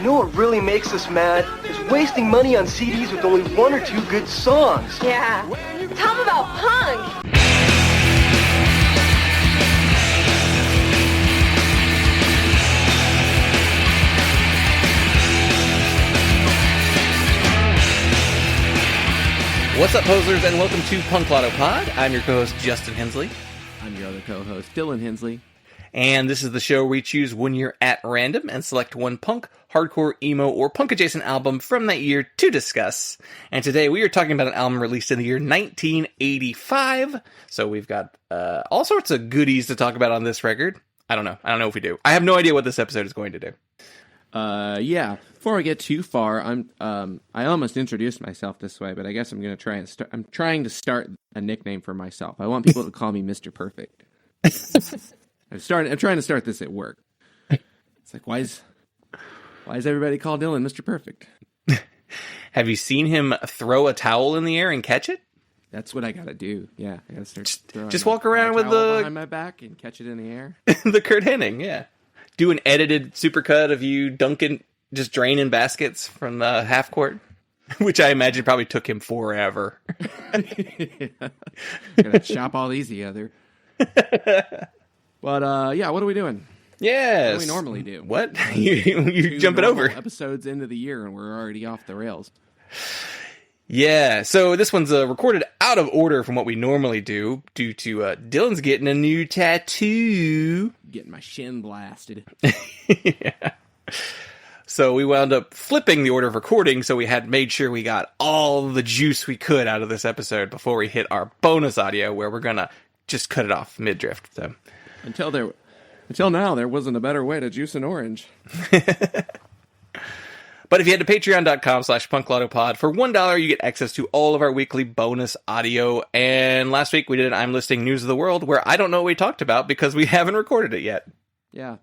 know what really makes us mad? Is wasting money on CDs with only one or two good songs. Yeah. Tell them about punk. What's up, posers, and welcome to Punk Lotto Pod. I'm your co-host, Justin Hensley. I'm your other co-host, Dylan Hensley. And this is the show where we choose one year at random and select one punk, hardcore, emo, or punk-adjacent album from that year to discuss. And today we are talking about an album released in the year 1985. So we've got all sorts of goodies to talk about on this record. I don't know if we do. I have no idea what this episode is going to do. Yeah. Before I get too far, I almost introduced myself this way, but I guess I'm going to try and start. I'm trying to start a nickname for myself. I want people to call me Mr. Perfect. I'm trying to start this at work. It's like, why is everybody call Dylan Mr. Perfect? Have you seen him throw a towel in the air and catch it? That's what I gotta do. Yeah, I gotta start. Just walk around with the behind my back and catch it in the air. The Kurt Hennig, yeah. Do an edited supercut of you dunking, just draining baskets from the half court, which I imagine probably took him forever. Yeah. Gotta chop all these together. But yeah, what are we doing? Yes. What do we normally do? What? You're jumping over episodes into the year and we're already off the rails. Yeah, so this one's recorded out of order from what we normally do due to Dylan's getting a new tattoo. Getting my shin blasted. Yeah. So we wound up flipping the order of recording, so we had made sure we got all the juice we could out of this episode before we hit our bonus audio, where we're gonna just cut it off mid-drift. So until now, there wasn't a better way to juice an orange. But if you head to patreon.com/punklautopod, for $1, you get access to all of our weekly bonus audio. And last week we did an I'm Listing News of the World, where I don't know what we talked about because we haven't recorded it yet. Yeah.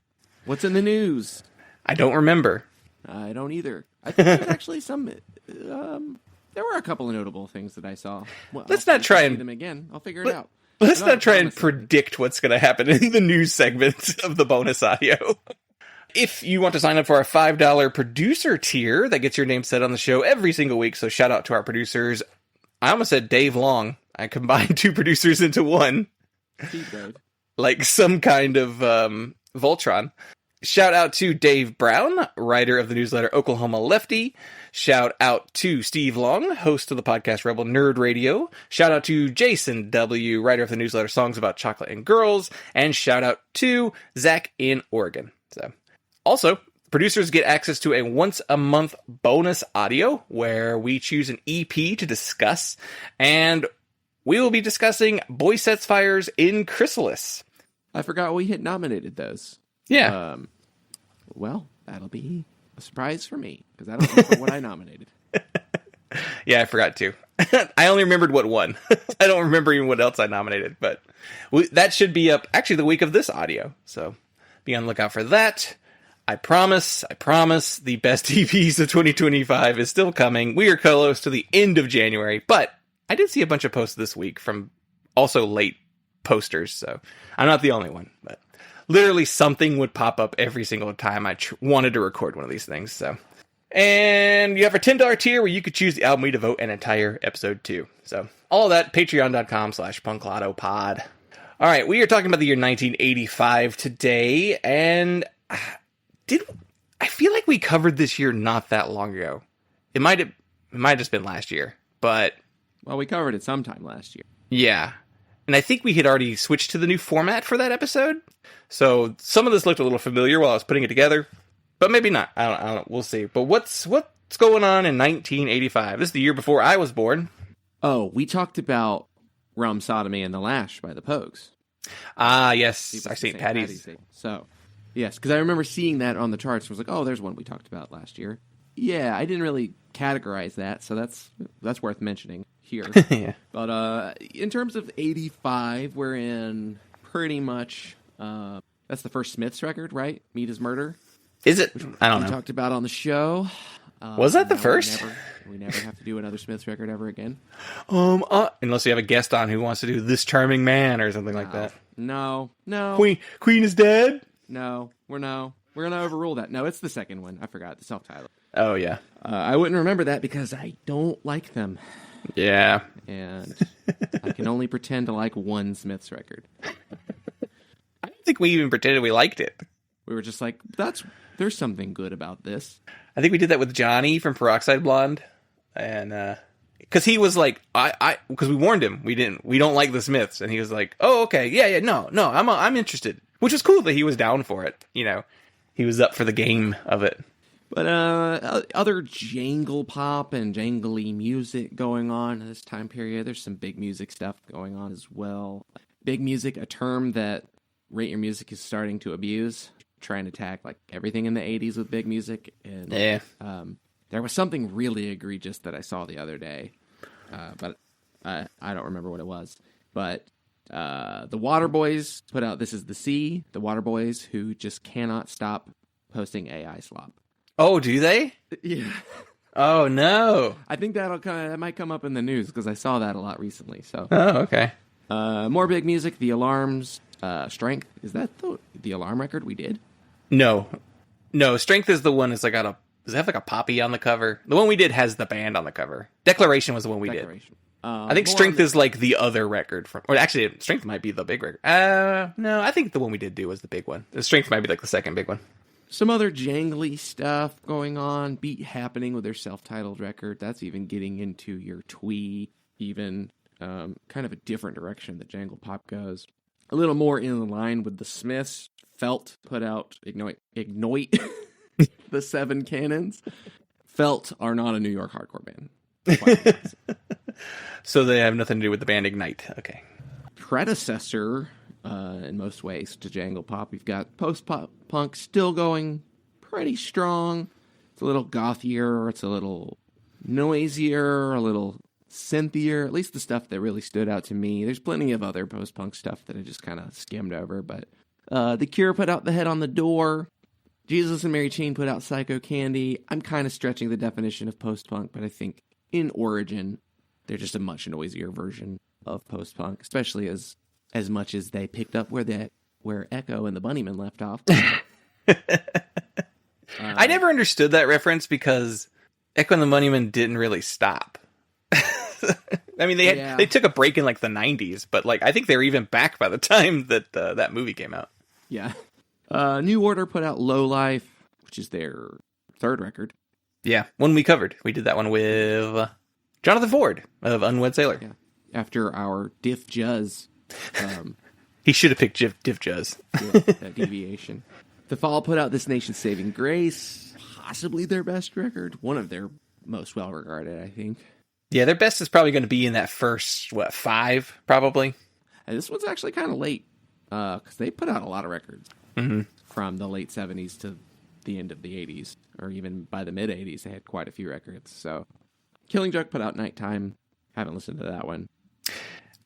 What's in the news? I don't remember. I don't either. I think there's actually some... there were a couple of notable things that I saw. Well, let's not try and... see them again. I'll figure it out. Let's not try and predict what's going to happen in the news segment of the bonus audio. If you want to sign up for our $5 producer tier, that gets your name set on the show every single week, so shout out to our producers. I almost said Dave Long. I combined two producers into one. Like some kind of Voltron. Shout out to Dave Brown, writer of the newsletter Oklahoma Lefty. Shout out to Steve Long, host of the podcast Rebel Nerd Radio. Shout out to Jason W., writer of the newsletter Songs About Chocolate and Girls. And shout out to Zach in Oregon. So, also, producers get access to a once-a-month bonus audio where we choose an EP to discuss. And we will be discussing Boy Sets Fires in Chrysalis. I forgot we had nominated those. Yeah. Well, that'll be a surprise for me, because I don't remember what I nominated. Yeah, I forgot too. I only remembered what won. I don't remember even what else I nominated, but that should be up actually the week of this audio. So be on the lookout for that. I promise, the best EPs of 2025 is still coming. We are close to the end of January, but I did see a bunch of posts this week from also late posters, so I'm not the only one, but literally something would pop up every single time I wanted to record one of these things. So, and you have a $10 tier where you could choose the album we devote an entire episode to. So all of that, patreon.com/punklautopod. All right, we are talking about the year 1985 today, and I feel like we covered this year not that long ago. It might have just been last year, but well, we covered it sometime last year. Yeah. And I think we had already switched to the new format for that episode. So some of this looked a little familiar while I was putting it together, but maybe not. I don't know. We'll see. But what's going on in 1985? This is the year before I was born. Oh, we talked about Rum, Sodomy, and the Lash by the Pogues. Ah, yes. Our St. Patty's Day. So, yes, because I remember seeing that on the charts. I was like, oh, there's one we talked about last year. Yeah, I didn't really categorize that, so that's worth mentioning here. Yeah. But in terms of 85, we're in pretty much, that's the first Smiths record, right? Meet His Murder. Is it? I don't know. We talked about on the show. Was that the first? We never have to do another Smiths record ever again. Unless you have a guest on who wants to do This Charming Man or something like that. No. Queen is dead? No. We're going to overrule that. No, it's the second one. I forgot, the self-titled. Oh, yeah. I wouldn't remember that because I don't like them. Yeah. And I can only pretend to like one Smiths record. I don't think we even pretended we liked it. We were just like, there's something good about this. I think we did that with Johnny from Peroxide Blonde. And, because he was like, because we warned him, we don't like the Smiths. And he was like, oh, okay. Yeah, no, I'm interested. Which was cool that he was down for it. You know, he was up for the game of it. But other jangle pop and jangly music going on in this time period. There's some big music stuff going on as well. Big music, a term that Rate Your Music is starting to abuse, trying to tag like everything in the 80s with big music. And yeah. There was something really egregious that I saw the other day, but I don't remember what it was. But the Waterboys put out This Is the Sea. The Waterboys, who just cannot stop posting AI slop. Oh, do they? Yeah. Oh, no. I think that might come up in the news because I saw that a lot recently. So. Oh, okay. More big music. The Alarms, Strength. Is that the Alarm record we did? No, Strength is the one that's like does it have like a poppy on the cover? The one we did has the band on the cover. Declaration was the one we did. I think Strength is like the other record or actually Strength might be the big record. No, I think the one we did do was the big one. The Strength might be like the second big one. Some other jangly stuff going on. Beat Happening with their self-titled record. That's even getting into your twee, even kind of a different direction that jangle pop goes. A little more in line with the Smiths. Felt put out Ignite the Seven Cannons. Felt are not a New York hardcore band. So they have nothing to do with the band Ignite. Okay. Predecessor, in most ways, to jangle pop. We've got post-pop punk still going pretty strong. It's a little gothier, it's a little noisier, a little synthier, at least the stuff that really stood out to me. There's plenty of other post-punk stuff that I just kind of skimmed over, but The Cure put out The Head on the Door. Jesus and Mary Chain put out Psycho Candy. I'm kind of stretching the definition of post-punk, but I think in origin, they're just a much noisier version of post-punk, especially as much as they picked up where Echo and the Bunnymen left off. I never understood that reference because Echo and the Bunnymen didn't really stop. I mean, they took a break in like the 90s, but like I think they were even back by the time that that movie came out. Yeah. New Order put out Low Life, which is their third record. Yeah, one we covered. We did that one with Jonathan Ford of Unwed Sailor. Yeah. After our Diff Juzz. He should have picked Diff Juzz. That deviation. The Fall put out This Nation's Saving Grace, possibly their best record. One of their most well-regarded, I think. Yeah, their best is probably going to be in that first, 5, probably? And this one's actually kind of late, because they put out a lot of records from the late 70s to the end of the 80s, or even by the mid-80s, they had quite a few records. So, Killing Joke put out Nighttime. Haven't listened to that one.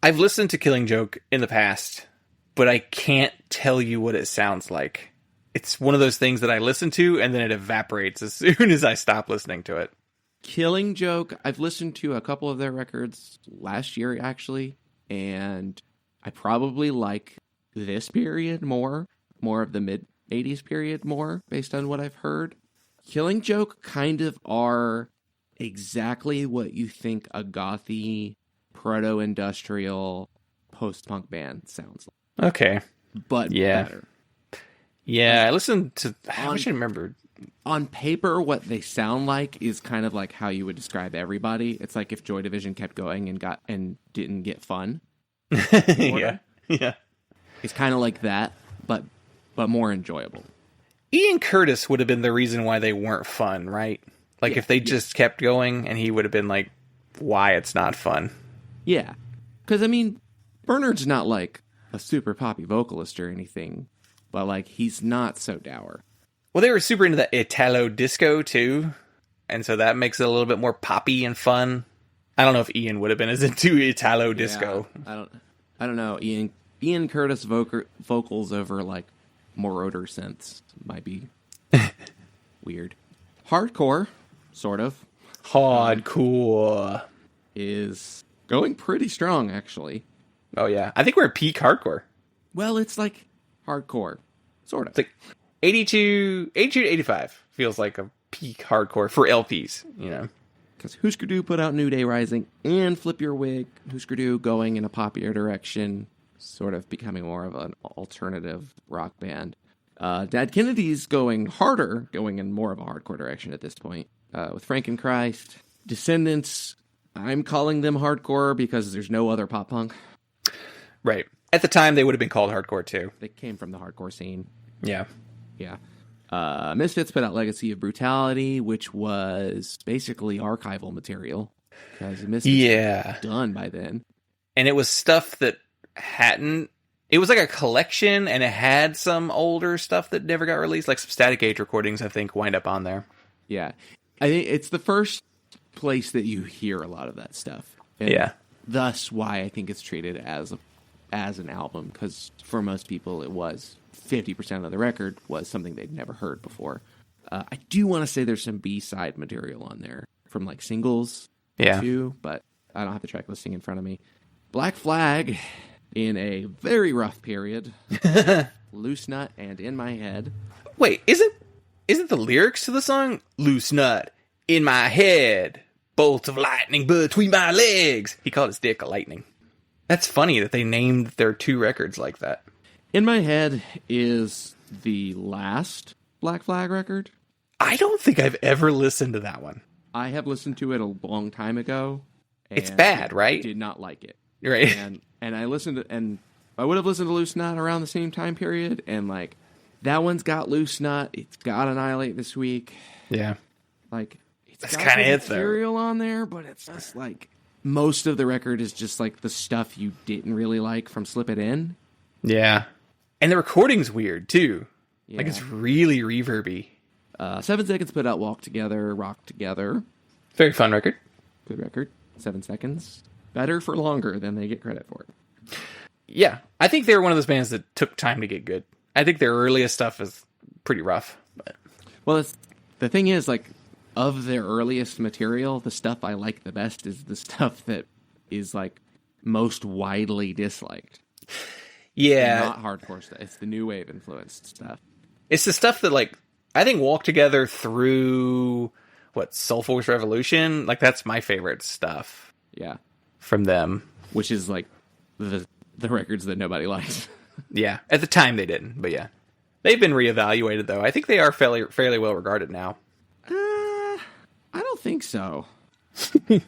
I've listened to Killing Joke in the past, but I can't tell you what it sounds like. It's one of those things that I listen to, and then it evaporates as soon as I stop listening to it. Killing Joke, I've listened to a couple of their records last year, actually, and I probably like this period more of the mid-80s period more, based on what I've heard. Killing Joke kind of are exactly what you think a gothy, proto-industrial, post-punk band sounds like. Okay. But better. Yeah, I listened to... I wish I remembered. On paper, what they sound like is kind of like how you would describe everybody. It's like if Joy Division kept going and didn't get fun. Yeah. It's kind of like that, but more enjoyable. Ian Curtis would have been the reason why they weren't fun, right? Like if they just kept going, and he would have been like, why it's not fun. Yeah. Because, I mean, Bernard's not like a super poppy vocalist or anything, but like he's not so dour. Well, they were super into that Italo disco too, and so that makes it a little bit more poppy and fun. I don't know if Ian would have been as into Italo disco. I don't know. Ian Curtis vocals over like Moroder synths might be weird. Hardcore, sort of. Hardcore is going pretty strong, actually. Oh yeah, I think we're at peak hardcore. Well, it's like hardcore, sort of. It's like 82 to 85 feels like a peak hardcore for LPs, you know. Because Husker Du put out New Day Rising and Flip Your Wig. Husker Du going in a poppier direction, sort of becoming more of an alternative rock band. Dead Kennedy's going harder, going in more of a hardcore direction at this point. With Frankenchrist, Descendants, I'm calling them hardcore because there's no other pop punk. Right. At the time, they would have been called hardcore, too. They came from the hardcore scene. Yeah. Yeah. Misfits put out Legacy of Brutality, which was basically archival material. Because Misfits was done by then. And it was stuff that hadn't... It was like a collection, and it had some older stuff that never got released. Like some Static Age recordings, I think, wind up on there. Yeah. I think it's the first place that you hear a lot of that stuff. And thus why I think it's treated as an album. Because for most people, it was... 50% of the record was something they'd never heard before. I do want to say there's some B-side material on there from like singles too, but I don't have the track listing in front of me. Black Flag in a very rough period. Loose Nut and In My Head. Wait, isn't the lyrics to the song Loose Nut in my head, bolts of lightning between my legs? He called his dick a lightning. That's funny that they named their two records like that. In My Head is the last Black Flag record. I don't think I've ever listened to that one. I have listened to it a long time ago. It's bad, right? Did not like it. Right. And I listened to, and I would have listened to Loose Nut around the same time period, and like that one's got Loose Nut. It's got Annihilate This Week. Yeah. Like it's That's got kind of the it, material on there, but it's just like most of the record is just like the stuff you didn't really like from Slip It In. Yeah. And the recording's weird, too. Yeah. Like, it's really reverby. 7 Seconds put out Walk Together, Rock Together. Very fun record. Good record. 7 Seconds. Better for longer than they get credit for. Yeah. I think they were one of those bands that took time to get good. I think their earliest stuff is pretty rough. But. Well, the thing is, like, of their earliest material, the stuff I like the best is the stuff that is, like, most widely disliked. Yeah. Not hardcore stuff. It's the new wave influenced stuff. It's the stuff that, like, I think Walk Together through, Soul Force Revolution? Like, that's my favorite stuff. Yeah. From them. Which is, like, the records that nobody likes. Yeah. At the time, they didn't, but yeah. They've been reevaluated, though. I think they are fairly well regarded now. I don't think so. I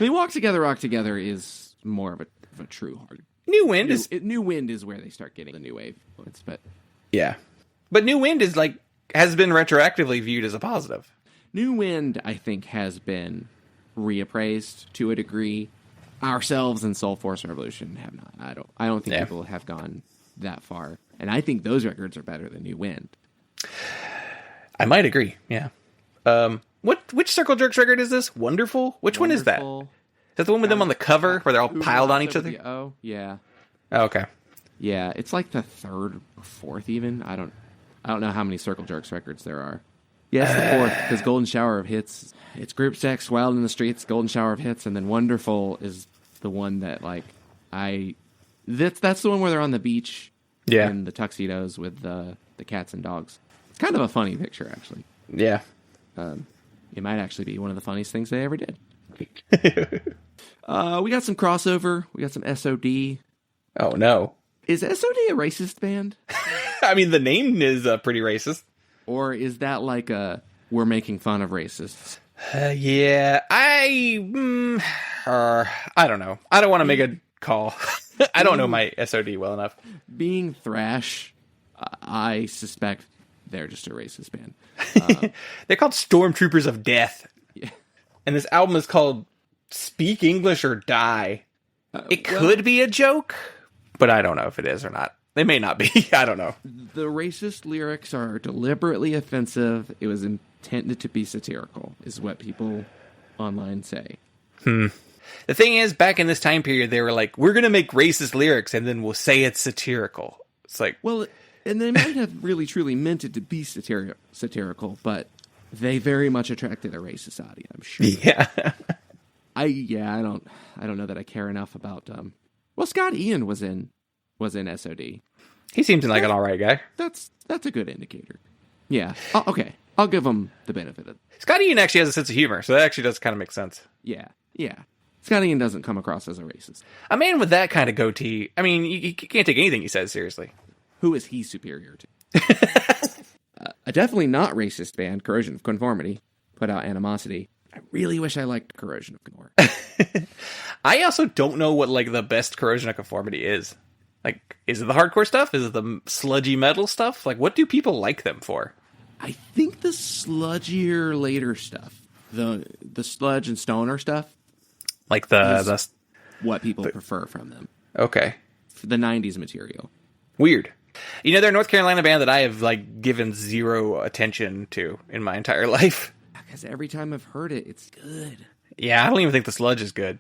mean, Walk Together, Rock Together is more of a true hard. New Wind is where they start getting the new wave influence, but yeah, but New Wind is like has been retroactively viewed as a positive. New Wind, I think, has been reappraised to a degree. Ourselves and Soul Force Revolution have not. I don't think people have gone that far, and I think those records are better than New Wind. I might agree. Yeah. Which Circle Jerks record is this? Wonderful. Which one is that? Is that the one with them on the cover where they're all piled on each other? Oh, yeah. Oh, okay. Yeah, it's like the third or fourth even. I don't know how many Circle Jerks records there are. Yeah, it's the fourth, because Golden Shower of Hits, it's Group Sex, Wild in the Streets, Golden Shower of Hits, and then Wonderful is the one that, like, that's the one where they're on the beach in the tuxedos with the cats and dogs. It's kind of a funny picture, actually. Yeah. It might actually be one of the funniest things they ever did. We got some crossover. We got some SOD. Oh, no. Is SOD a racist band? I mean, the name is pretty racist. Or is that like we're making fun of racists? Yeah, I don't know. I don't want to make a call. I don't know my SOD well enough. Being thrash, I suspect they're just a racist band. They're called Stormtroopers of Death. Yeah. And this album is called Speak English or Die. It could be a joke, but I don't know if it is or not. They may not be. I don't know. The racist lyrics are deliberately offensive. It was intended to be satirical, is what people online say. The thing is, back in this time period, they were like, we're going to make racist lyrics, and then we'll say it's satirical. It's like... Well, and they might have really, truly meant it to be satirical, but they very much attracted a racist audience, I'm sure. Yeah. I don't know that I care enough about... Well, Scott Ian was in SOD. He seems like an all right guy. That's a good indicator. Yeah. Okay. I'll give him the benefit of. Scott Ian actually has a sense of humor, so that actually does kind of make sense. Yeah. Scott Ian doesn't come across as a racist. A man with that kind of goatee, I mean, you can't take anything he says seriously. Who is he superior to? A definitely not racist band, Corrosion of Conformity, put out Animosity. I really wish I liked Corrosion of Conformity. I also don't know what, like, the best Corrosion of Conformity is. Like, is it the hardcore stuff? Is it the sludgy metal stuff? Like, what do people like them for? I think the sludgier later stuff, the sludge and stoner stuff, Like what people prefer from them. Okay. For the 90s material. Weird. You know, they're a North Carolina band that I have, like, given zero attention to in my entire life. Because every time I've heard it, it's good. Yeah, I don't even think the sludge is good.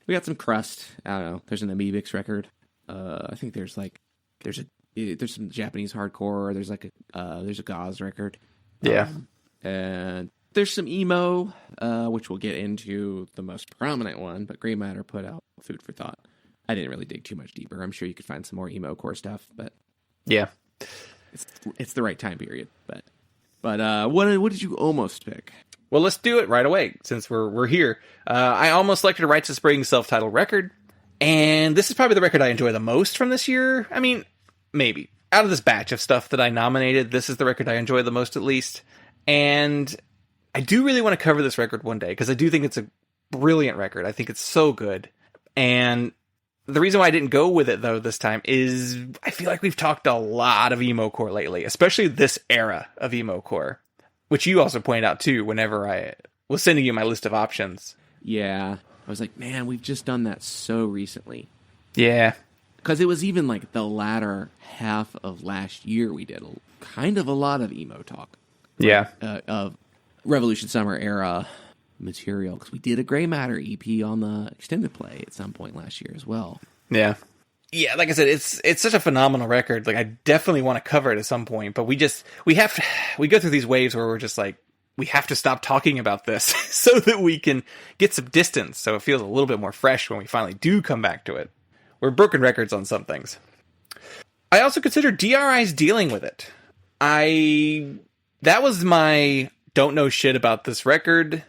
We got some crust. I don't know. There's an Amoebics record. I think there's some Japanese hardcore. There's a Gauze record. Yeah. And there's some emo, which we'll get into the most prominent one, but Grey Matter put out Food for Thought. I didn't really dig too much deeper. I'm sure you could find some more emo core stuff, but yeah, it's the right time period. But what did you almost pick? Well, let's do it right away since we're here. I almost selected a Rites of Spring self-titled record, and this is probably the record I enjoy the most from this year. I mean, maybe out of this batch of stuff that I nominated, this is the record I enjoy the most, at least. And I do really want to cover this record one day because I do think it's a brilliant record. I think it's so good, and the reason why I didn't go with it, though, this time is I feel like we've talked a lot of emo core lately, especially this era of emo core, which you also pointed out, too, whenever I was sending you my list of options. Yeah. I was like, man, we've just done that so recently. Yeah. Because it was even like the latter half of last year we did kind of a lot of emo talk. Yeah. Of Revolution Summer era material, because we did a Grey Matter EP on the extended play at some point last year as well. Yeah, like I said, it's such a phenomenal record. Like, I definitely want to cover it at some point, but we go through these waves where we're just like, we have to stop talking about this so that we can get some distance, so it feels a little bit more fresh when we finally do come back to it. We're broken records on some things. I also consider DRI's Dealing with It. That was my don't know shit about this record,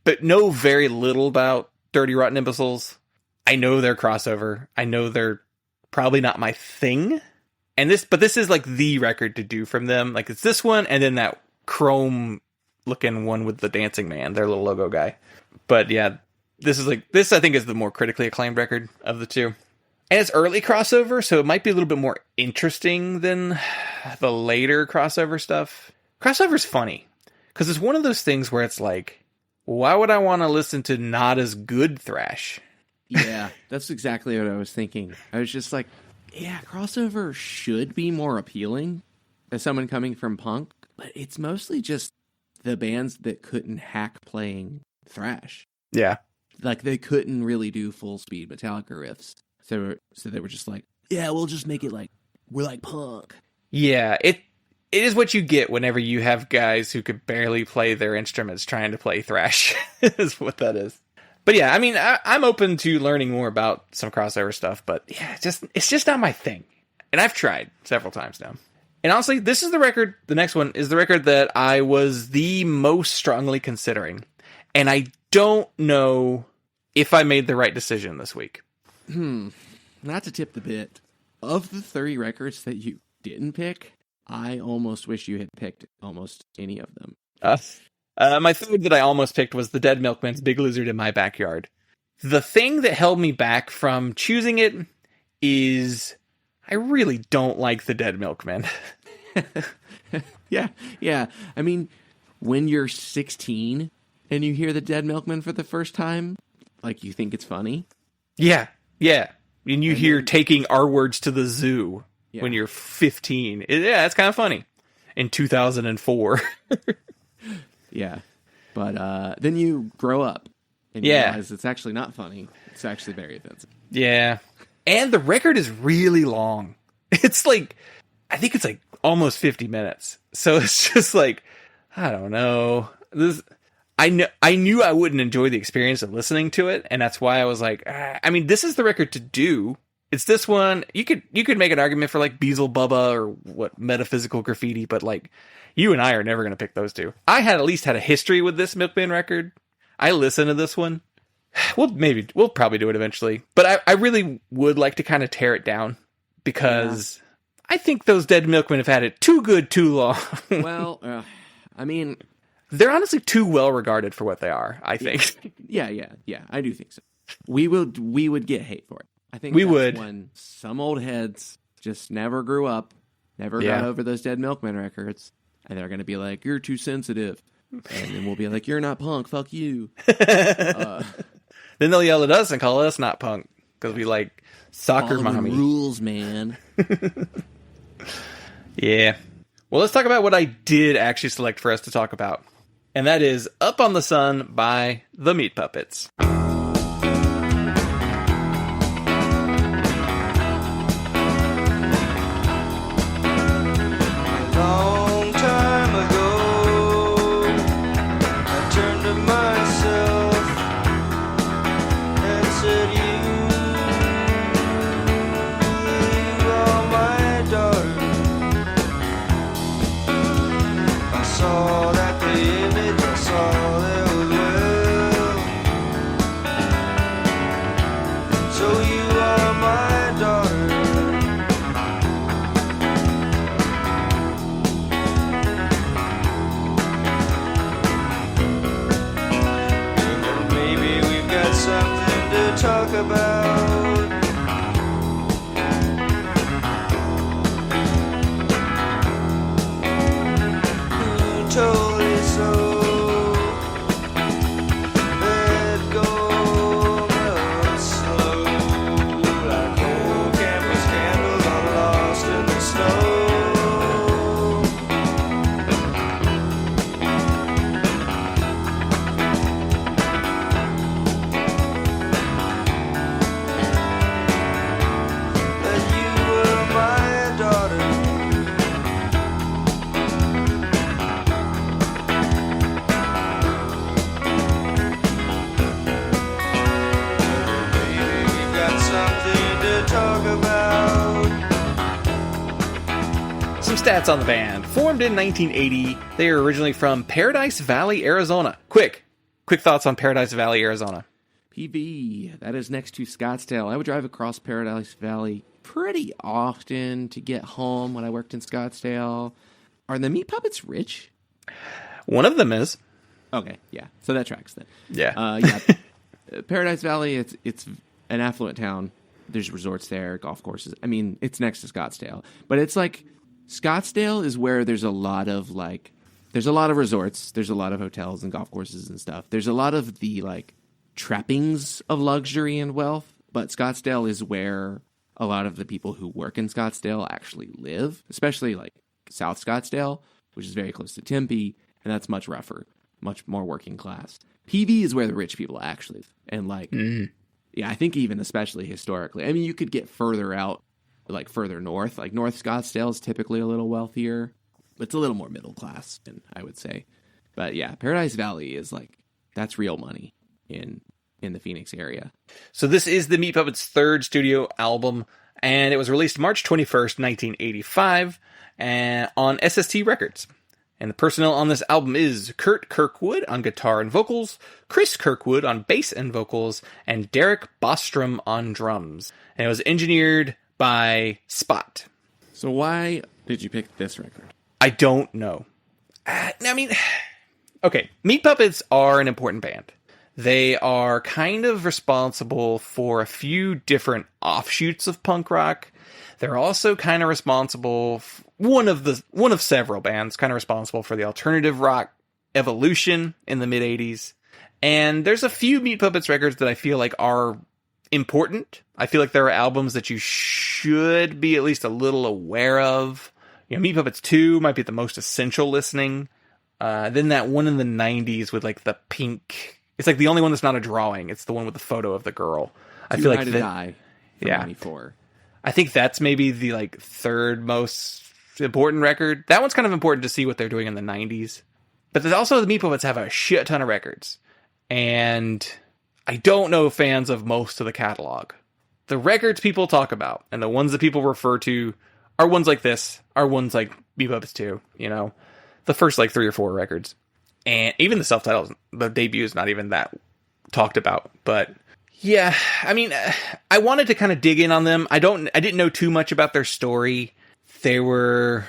but know very little about Dirty Rotten Imbeciles. I know they're crossover. I know they're probably not my thing. But this is like the record to do from them. Like, it's this one and then that chrome looking one with the dancing man, their little logo guy. But yeah, this I think is the more critically acclaimed record of the two. And it's early crossover, so it might be a little bit more interesting than the later crossover stuff. Crossover's funny because it's one of those things where it's like, why would I want to listen to not as good thrash? Yeah, that's exactly what I was thinking. I was just like, yeah, crossover should be more appealing as someone coming from punk, but it's mostly just the bands that couldn't hack playing thrash. Yeah. Like, they couldn't really do full speed Metallica riffs. So they were just like, yeah, we'll just make it like, we're like punk. Yeah, it is what you get whenever you have guys who could barely play their instruments trying to play thrash, is what that is. But yeah, I mean, I'm open to learning more about some crossover stuff, but yeah, it's just not my thing. And I've tried several times now. And honestly, this is the record, the next one is the record that I was the most strongly considering. And I don't know if I made the right decision this week. Not to tip the bit, of the 30 records that you didn't pick, I almost wish you had picked almost any of them. My third that I almost picked was the Dead Milkman's Big Lizard in My Backyard. The thing that held me back from choosing it is I really don't like the Dead Milkman. Yeah. I mean, when you're 16 and you hear the Dead Milkman for the first time, like, you think it's funny. Yeah. And you hear Taking Our Words to the Zoo when you're 15. It's kind of funny. In 2004. Yeah. But then you grow up and you realize it's actually not funny. It's actually very offensive. Yeah. And the record is really long. It's like, I think it's like almost 50 minutes. So it's just like, I don't know. I knew I wouldn't enjoy the experience of listening to it, and that's why I was like, I mean, this is the record to do It's this one. You could make an argument for like Beelzebub Bubba or what Metaphysical Graffiti, but like you and I are never going to pick those two. I had at least had a history with this Milkman record. I listened to this one. We'll probably do it eventually, but I really would like to kind of tear it down because I think those Dead Milkmen have had it too good too long. Well, I mean, they're honestly too well regarded for what they are, I think. Yeah, I do think so. We would get hate for it. I think we would. When some old heads just never grew up, never got over those Dead Milkmen records, and they're going to be like, "You're too sensitive," and then we'll be like, "You're not punk, fuck you." Then they'll yell at us and call us not punk because we like soccer Follow mommy the rules, man. Yeah. Well, let's talk about what I did actually select for us to talk about. And that is Up on the Sun by the Meat Puppets. Long time ago, I turned to myself and said, you are my daughter. I saw that the image I saw there was well. So you are my daughter. Maybe we've got something to talk about. Who told you so? Let go, melt slow, like old campus candles are lost in the snow. That you were my daughter. Baby, we've got something to talk about. Some stats on the band. Formed in 1980, they are originally from Paradise Valley, Arizona. Quick thoughts on Paradise Valley, Arizona. PV, that is next to Scottsdale. I would drive across Paradise Valley pretty often to get home when I worked in Scottsdale. Are the Meat Puppets rich? One of them is. Okay, yeah. So that tracks then. Yeah. Paradise Valley, it's an affluent town. There's resorts there, golf courses. I mean, it's next to Scottsdale. But it's like, Scottsdale is where there's a lot of resorts. There's a lot of hotels and golf courses and stuff. There's a lot of the, like, trappings of luxury and wealth. But Scottsdale is where a lot of the people who work in Scottsdale actually live. Especially, like, South Scottsdale, which is very close to Tempe. And that's much rougher, much more working class. PV is where the rich people actually live. And, like, yeah, I think even especially historically. I mean, you could get further out, like further north. Like North Scottsdale is typically a little wealthier. It's a little more middle class, I would say. But yeah, Paradise Valley is like, that's real money in the Phoenix area. So this is the Meat Puppets' third studio album, and it was released March 21st, 1985, on SST Records. And the personnel on this album is Kurt Kirkwood on guitar and vocals, Chris Kirkwood on bass and vocals, and Derek Bostrom on drums. And it was engineered by Spot. So why did you pick this record? I don't know. I mean, okay, Meat Puppets are an important band. They are kind of responsible for a few different offshoots of punk rock. They're also kind of responsible, one of several bands, kind of responsible for the alternative rock evolution in the mid-'80s. And there's a few Meat Puppets records that I feel like are important. I feel like there are albums that you should be at least a little aware of. You know, Meat Puppets 2 might be the most essential listening. Then that one in the 90s with like the pink... It's like the only one that's not a drawing. It's the one with the photo of the girl. I feel like that... Die from 94. I think that's maybe the like third most important record. That one's kind of important to see what they're doing in the 90s. But there's also the Meat Puppets have a shit ton of records. And I don't know fans of most of the catalog. the records people talk about and the ones that people refer to are ones like this, are ones like Meat Puppets 2, you know, the first like 3 or 4 records. And even the self-titles, the debut is not even that talked about. But yeah, I mean, I wanted to kind of dig in on them. I didn't know too much about their story. They were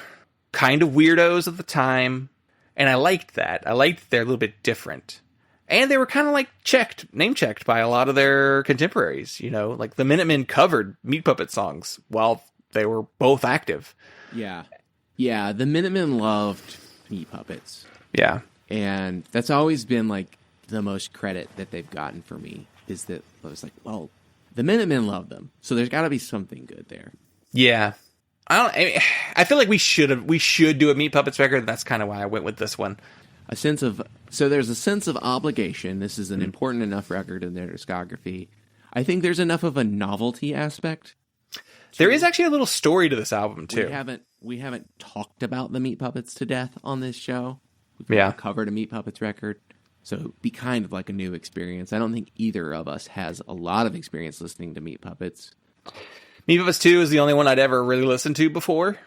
kind of weirdos at the time, and I liked that. I liked they're a little bit different. And they were kind of like name checked by a lot of their contemporaries, you know, like the Minutemen covered Meat Puppet songs while they were both active. Yeah. Yeah, the Minutemen loved Meat Puppets. Yeah. And that's always been like the most credit that they've gotten for me, is that I was like, well, the Minutemen love them, so there's got to be something good there. Yeah. I feel like we should do a Meat Puppets record, and that's kind of why I went with this one. There's a sense of obligation. This is an important enough record in their discography. I think there's enough of a novelty aspect. There is actually a little story to this album too. We haven't talked about the Meat Puppets to death on this show. We've covered a Meat Puppets record, so it'd be kind of like a new experience. I don't think either of us has a lot of experience listening to Meat Puppets. Meat Puppets 2 is the only one I'd ever really listened to before.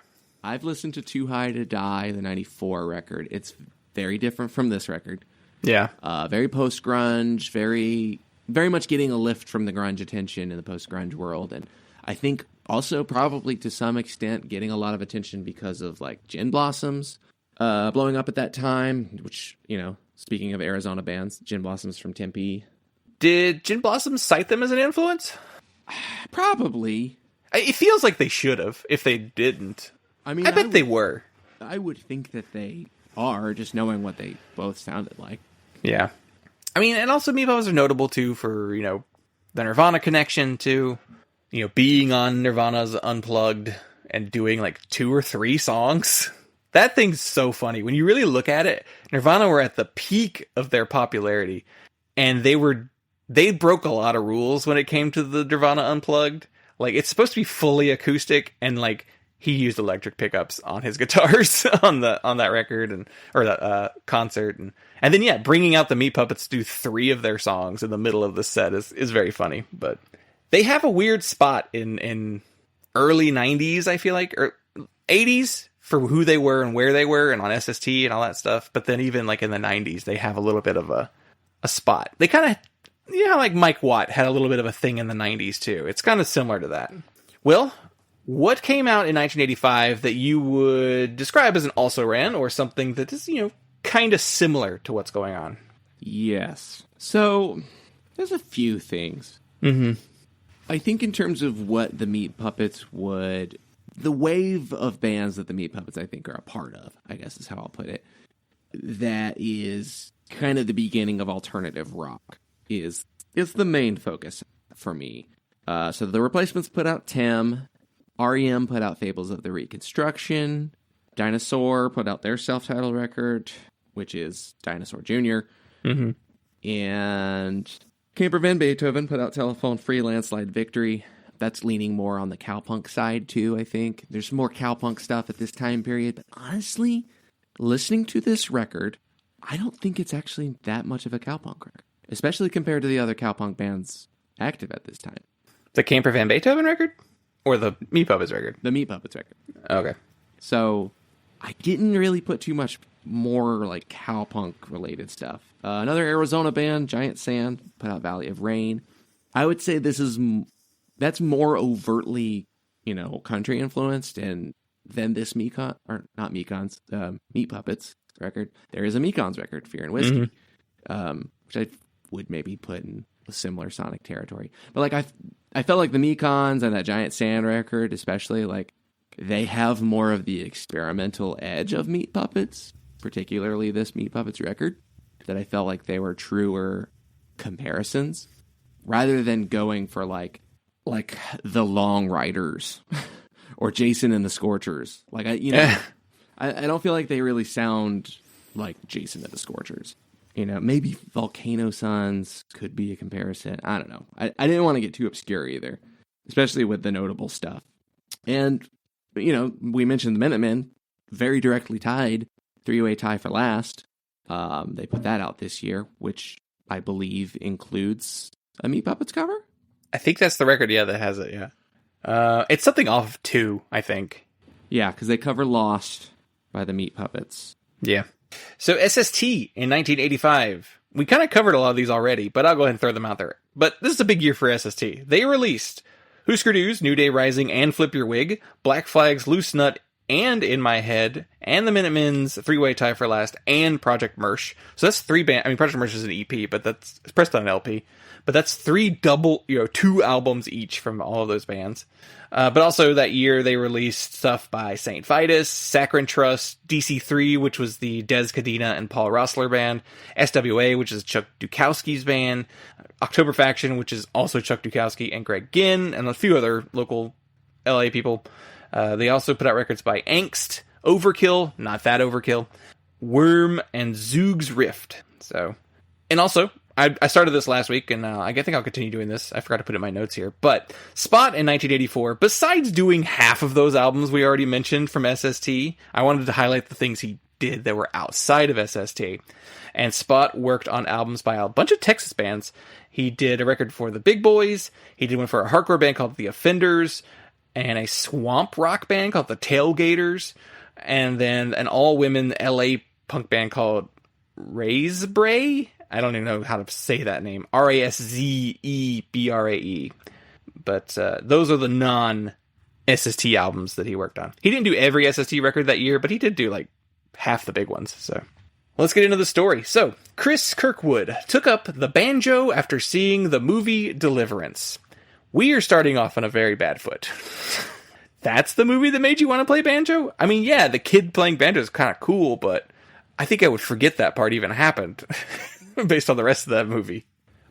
I've listened to Too High to Die, the 94 record. It's very different from this record. Yeah. Very post-grunge, very, very much getting a lift from the grunge attention in the post-grunge world. And I think also probably to some extent getting a lot of attention because of like Gin Blossoms blowing up at that time, which, you know, speaking of Arizona bands, Gin Blossoms from Tempe. Did Gin Blossoms cite them as an influence? Probably. It feels like they should have, if they didn't. I mean, I bet they were. I would think that they are, just knowing what they both sounded like. Yeah. I mean, and also Meat Puppets are notable, too, for, you know, the Nirvana connection, too. You know, being on Nirvana's Unplugged and doing, like, 2 or 3 songs. That thing's so funny. When you really look at it, Nirvana were at the peak of their popularity. And they broke a lot of rules when it came to the Nirvana Unplugged. Like, it's supposed to be fully acoustic, and, like, he used electric pickups on his guitars on that record or that concert, and then yeah, bringing out the Meat Puppets to do 3 of their songs in the middle of the set is very funny. But they have a weird spot in early 90s, I feel like, or 80s for who they were and where they were, and on SST and all that stuff. But then even like in the 90s, they have a little bit of a spot. They kind of, you know, like Mike Watt had a little bit of a thing in the 90s too. It's kind of similar to that. Will, what came out in 1985 that you would describe as an also-ran, or something that is, you know, kind of similar to what's going on? Yes. So, there's a few things. Mm-hmm. I think in terms of what the Meat Puppets the wave of bands that the Meat Puppets, I think, are a part of, I guess is how I'll put it, that is kind of the beginning of alternative rock, is the main focus for me. So the Replacements put out Tim, REM put out Fables of the Reconstruction, Dinosaur put out their self-titled record, which is Dinosaur Jr., Mm-hmm. and Camper Van Beethoven put out Telephone Free Landslide Victory. That's leaning more on the cowpunk side, too, I think. There's more cowpunk stuff at this time period, but honestly, listening to this record, I don't think it's actually that much of a cowpunk record, especially compared to the other cowpunk bands active at this time. The Camper Van Beethoven record? Or the Meat Puppets record? The Meat Puppets record. Okay. So, I didn't really put too much more, like, cowpunk-related stuff. Another Arizona band, Giant Sand, put out Valley of Rain. I would say that's more overtly, you know, country-influenced, and then this Meat Puppets record. There is a Mekons record, Fear and Whiskey, which I would maybe put in a similar sonic territory. But, like, I felt like the Mekons and that Giant Sand record, especially, like, they have more of the experimental edge of Meat Puppets, particularly this Meat Puppets record, that I felt like they were truer comparisons, rather than going for, like the Long Riders or Jason and the Scorchers. Like, I don't feel like they really sound like Jason and the Scorchers. You know, maybe Volcano Suns could be a comparison. I don't know. I didn't want to get too obscure either, especially with the notable stuff. And, you know, we mentioned the Minutemen, very directly tied, 3-way tie for last. They put that out this year, which I believe includes a Meat Puppets cover. I think that's the record, yeah, that has it, yeah. It's something off of 2, I think. Yeah, because they cover Lost by the Meat Puppets. Yeah. So SST in 1985. We kind of covered a lot of these already, but I'll go ahead and throw them out there. But this is a big year for SST. They released Husker Du's, New Day Rising, and Flip Your Wig, Black Flag's Loose Nut and In My Head, and the Minutemen's Three-Way Tie for Last, and Project Mersh. So that's 3 bands. I mean, Project Mersh is an EP, but it's pressed on an LP. But that's 2 albums each from all of those bands. But also that year they released stuff by St. Vitus, Saccharine Trust, DC3, which was the Des Cadena and Paul Rossler band, SWA, which is Chuck Dukowski's band, October Faction, which is also Chuck Dukowski and Greg Ginn, and a few other local LA people. They also put out records by Angst, Overkill, Not That Overkill, Worm, and Zoog's Rift. So, and also, I started this last week, and I think I'll continue doing this. I forgot to put it in my notes here. But Spot in 1984, besides doing half of those albums we already mentioned from SST, I wanted to highlight the things he did that were outside of SST. And Spot worked on albums by a bunch of Texas bands. He did a record for the Big Boys. He did one for a hardcore band called The Offenders, and a swamp rock band called the Tailgaters, and then an all-women LA punk band called Razebrae. I don't even know how to say that name. Raszeebrae. But those are the non-SST albums that he worked on. He didn't do every SST record that year, but he did do like half the big ones. So let's get into the story. So Chris Kirkwood took up the banjo after seeing the movie Deliverance. We are starting off on a very bad foot. That's the movie that made you want to play banjo? I mean, yeah, the kid playing banjo is kind of cool, but I think I would forget that part even happened based on the rest of that movie.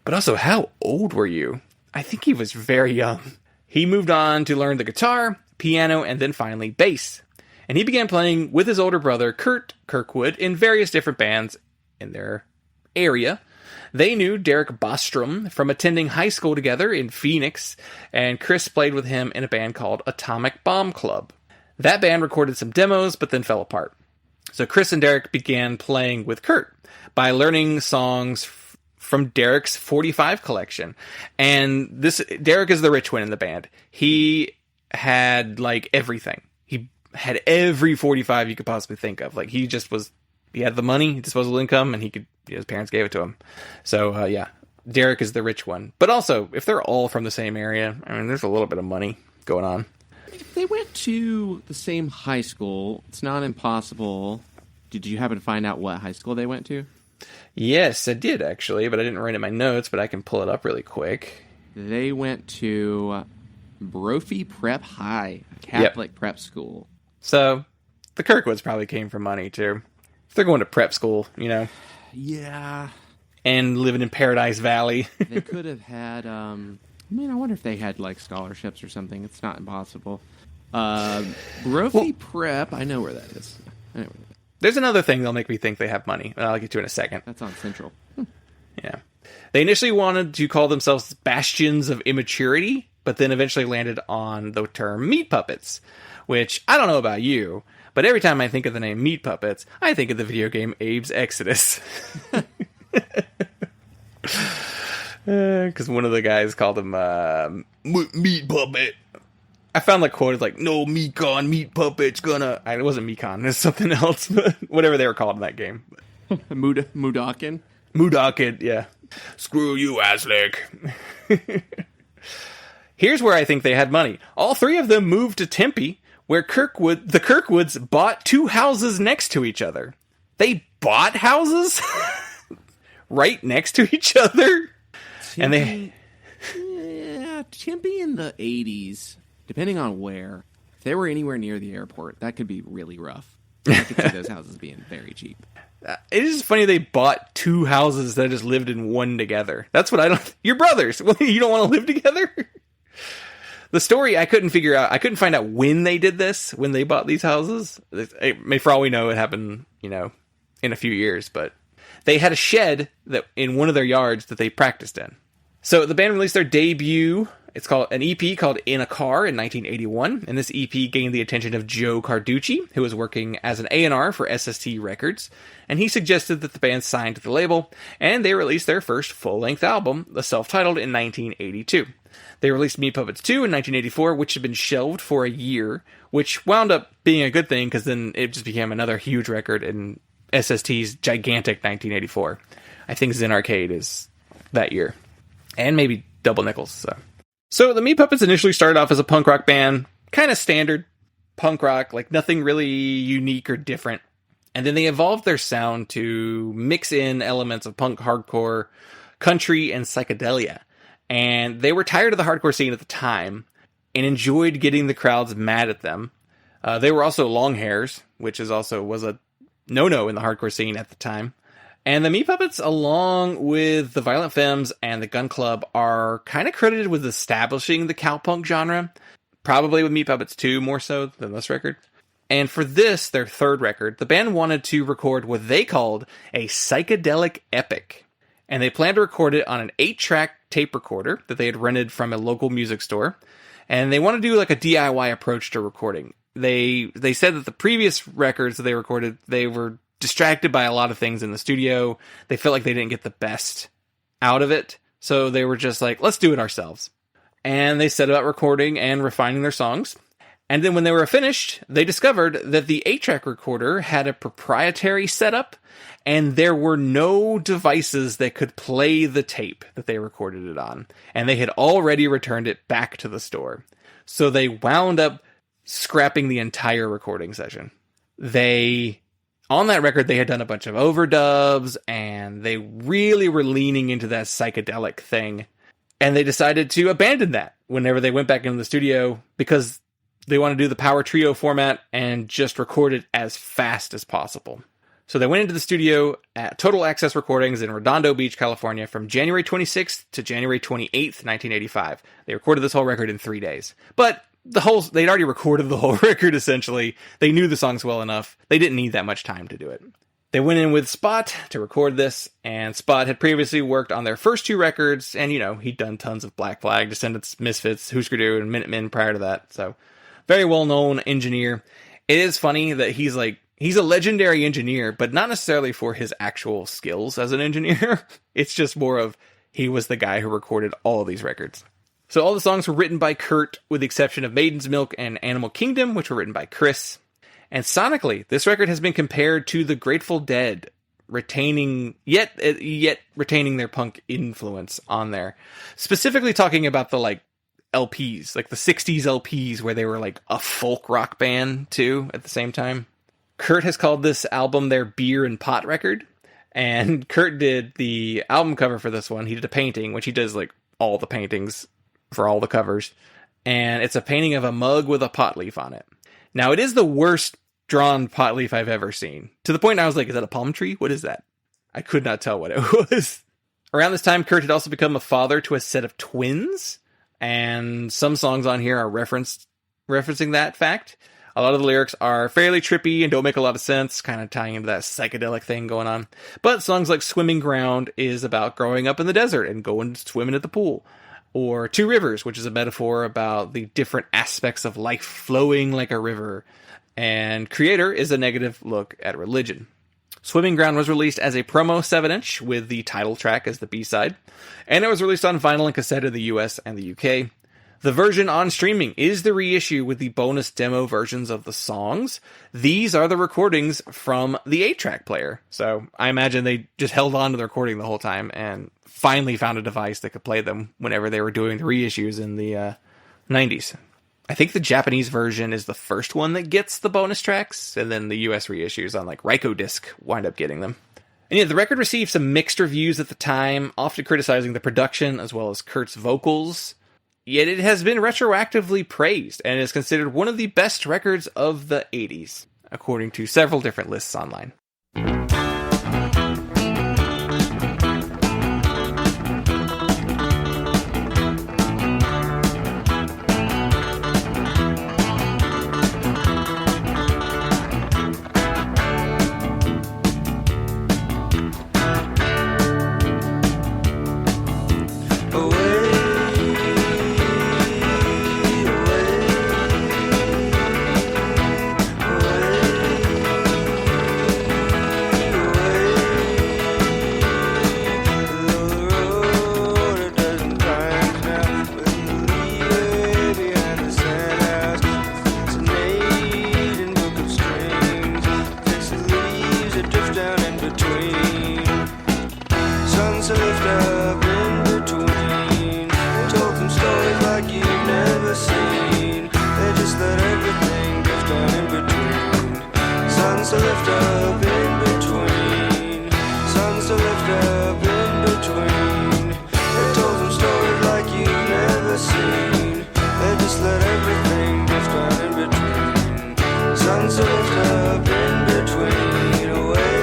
But also, how old were you? I think he was very young. He moved on to learn the guitar, piano, and then finally bass. And he began playing with his older brother, Kurt Kirkwood, in various different bands in their area. They knew Derek Bostrom from attending high school together in Phoenix, and Chris played with him in a band called Atomic Bomb Club. That band recorded some demos, but then fell apart. So Chris and Derek began playing with Kurt by learning songs from Derek's 45 collection. And Derek is the rich one in the band. He had like everything. He had every 45 you could possibly think of. Like he had the money, disposable income, and his parents gave it to him. So, yeah, Derek is the rich one. But also, if they're all from the same area, I mean, there's a little bit of money going on. If they went to the same high school, it's not impossible. Did you happen to find out what high school they went to? Yes, I did, actually, but I didn't write it in my notes, but I can pull it up really quick. They went to Brophy Prep High, a Catholic prep school. So, the Kirkwoods probably came from money, too. If they're going to prep school, you know. Yeah. And living in Paradise Valley. They could have had, I wonder if they had, like, scholarships or something. It's not impossible. Brophy Prep, I know where that is. There's another thing that'll make me think they have money, and I'll get to in a second. That's on Central. Yeah. They initially wanted to call themselves Bastions of Immaturity, but then eventually landed on the term Meat Puppets, which, I don't know about you, but every time I think of the name Meat Puppets, I think of the video game Abe's Exodus. Because one of the guys called him Meat Puppet. I found like quoted like, no, Mekon, Meat Puppet's gonna... It wasn't Mekon, it's something else, but whatever they were called in that game. Mudakin? Mudakin, yeah. Screw you, Aslick. Here's where I think they had money. All three of them moved to Tempe, where the Kirkwoods bought 2 houses next to each other. They bought houses? Right next to each other? Tempe, Tempe in the 80s, depending on where. If they were anywhere near the airport, that could be really rough. I could see those houses being very cheap. It is funny they bought 2 houses that just lived in one together. That's what I don't... You're brothers. You don't want to live together? The story I couldn't figure out. I couldn't find out when they did this, when they bought these houses. For all we know, it happened, in a few years. But they had a shed that in one of their yards that they practiced in. So the band released their debut. It's called an EP called In a Car in 1981. And this EP gained the attention of Joe Carducci, who was working as an A&R for SST Records. And he suggested that the band sign to the label. And they released their first full-length album, the self-titled, in 1982. They released Meat Puppets 2 in 1984, which had been shelved for a year, which wound up being a good thing because then it just became another huge record in SST's gigantic 1984. I think Zen Arcade is that year. And maybe Double Nickels. So the Meat Puppets initially started off as a punk rock band, kind of standard punk rock, like nothing really unique or different. And then they evolved their sound to mix in elements of punk, hardcore, country, and psychedelia. And they were tired of the hardcore scene at the time and enjoyed getting the crowds mad at them. They were also long hairs, which was a no-no in the hardcore scene at the time. And the Meat Puppets, along with the Violent Femmes and the Gun Club, are kind of credited with establishing the cowpunk genre, probably with Meat Puppets 2 more so than this record. And for this, their third record, the band wanted to record what they called a psychedelic epic. And they planned to record it on an 8-track tape recorder that they had rented from a local music store. And they wanted to do like a DIY approach to recording. They said that the previous records that they recorded, they were distracted by a lot of things in the studio. They felt like they didn't get the best out of it. So they were just like, let's do it ourselves. And they set about recording and refining their songs. And then when they were finished, they discovered that the 8-track recorder had a proprietary setup, and there were no devices that could play the tape that they recorded it on. And they had already returned it back to the store. So they wound up scrapping the entire recording session. On that record, they had done a bunch of overdubs, and they really were leaning into that psychedelic thing. And they decided to abandon that whenever they went back into the studio, because they want to do the power trio format and just record it as fast as possible. So they went into the studio at Total Access Recordings in Redondo Beach, California from January 26th to January 28th, 1985. They recorded this whole record in 3 days. But they'd already recorded the whole record, essentially. They knew the songs well enough. They didn't need that much time to do it. They went in with Spot to record this, and Spot had previously worked on their first 2 records, and, he'd done tons of Black Flag, Descendants, Misfits, Husker Du, and Minutemen prior to that, so very well-known engineer. It is funny that he's a legendary engineer, but not necessarily for his actual skills as an engineer. It's just more of, he was the guy who recorded all of these records. So all the songs were written by Kurt, with the exception of Maiden's Milk and Animal Kingdom, which were written by Chris. And sonically, this record has been compared to the Grateful Dead, yet retaining their punk influence on there. Specifically talking about the LPs, like the 60s LPs where they were like a folk rock band too at the same time. Kurt has called this album their beer and pot record. And Kurt did the album cover for this one. He did a painting, which he does like all the paintings for all the covers. And it's a painting of a mug with a pot leaf on it. Now, it is the worst drawn pot leaf I've ever seen. To the point I was like, is that a palm tree? What is that? I could not tell what it was. Around this time, Kurt had also become a father to a set of twins. And some songs on here are referencing that fact. A lot of the lyrics are fairly trippy and don't make a lot of sense, kind of tying into that psychedelic thing going on. But songs like Swimming Ground is about growing up in the desert and going swimming at the pool. Or Two Rivers, which is a metaphor about the different aspects of life flowing like a river. And Creator is a negative look at religion. Swimming Ground was released as a promo 7-inch with the title track as the B-side. And it was released on vinyl and cassette in the US and the UK. The version on streaming is the reissue with the bonus demo versions of the songs. These are the recordings from the 8-track player. So I imagine they just held on to the recording the whole time and finally found a device that could play them whenever they were doing the reissues in the 90s. I think the Japanese version is the first one that gets the bonus tracks, and then the US reissues on like Rykodisc wind up getting them. And yeah, the record received some mixed reviews at the time, often criticizing the production as well as Kurt's vocals. Yet it has been retroactively praised and is considered one of the best records of the 80s, according to several different lists online. lift up in between. They told them stories like you've never seen. They just let everything drift on in between. Suns to lift up in between. Suns to lift up in between. They told them stories like you've never seen. They just let everything drift on in between. Suns to lift up in between. Away.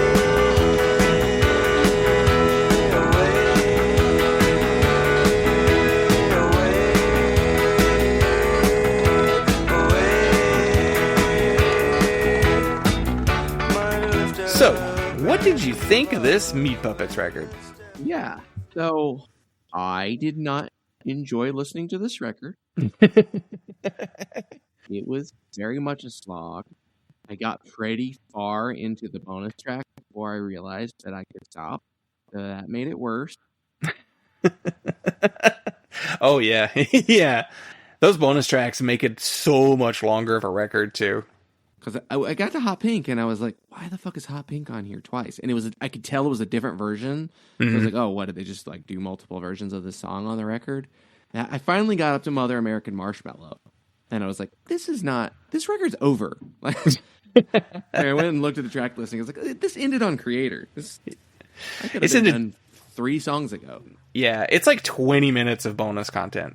So, what did you think of this Meat Puppets record? Yeah. So I did not enjoy listening to this record. It was very much a slog. I got pretty far into the bonus track before I realized that I could stop. That made it worse. Oh, yeah. Yeah. Those bonus tracks make it so much longer of a record, too. Because I got to Hot Pink and I was like, why the fuck is Hot Pink on here twice? And I could tell it was a different version. So I was like, oh, what, did they just like do multiple versions of this song on the record? And I finally got up to Mother American Marshmallow. And I was like, this record's over. Like, I went and looked at the track listing. I was like, this ended on Creator. I could have been done 3 songs ago. Yeah, it's like 20 minutes of bonus content.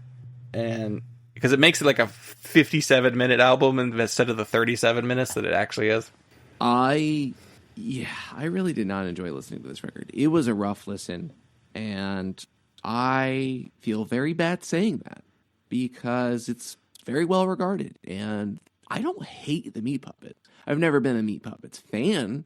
And because it makes it like a 57-minute album instead of the 37 minutes that it actually is. I really did not enjoy listening to this record. It was a rough listen, and I feel very bad saying that because it's very well regarded, and I don't hate the Meat Puppets. I've never been a Meat Puppets fan.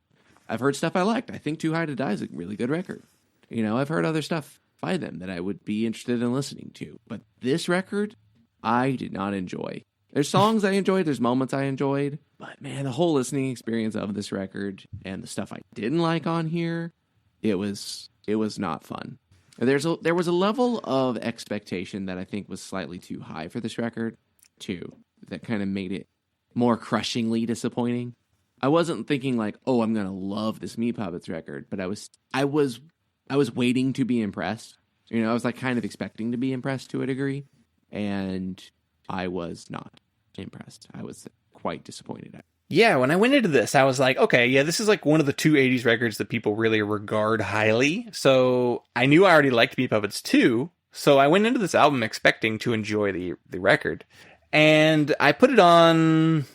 I've heard stuff I liked. I think Too High to Die is a really good record. You know, I've heard other stuff by them that I would be interested in listening to, but this record, I did not enjoy. There's songs I enjoyed, there's moments I enjoyed, but man, the whole listening experience of this record and the stuff I didn't like on here, it was not fun. There was a level of expectation that I think was slightly too high for this record, too, that kind of made it more crushingly disappointing. I wasn't thinking like, oh, I'm gonna love this Meat Puppets record, but I was waiting to be impressed. You know, I was like kind of expecting to be impressed to a degree. And I was not impressed. I was quite disappointed at. Yeah, when I went into this, I was like, okay, yeah, this is like one of the 2 80s records that people really regard highly. So I knew I already liked Meat Puppets too. So I went into this album expecting to enjoy the record. And I put it on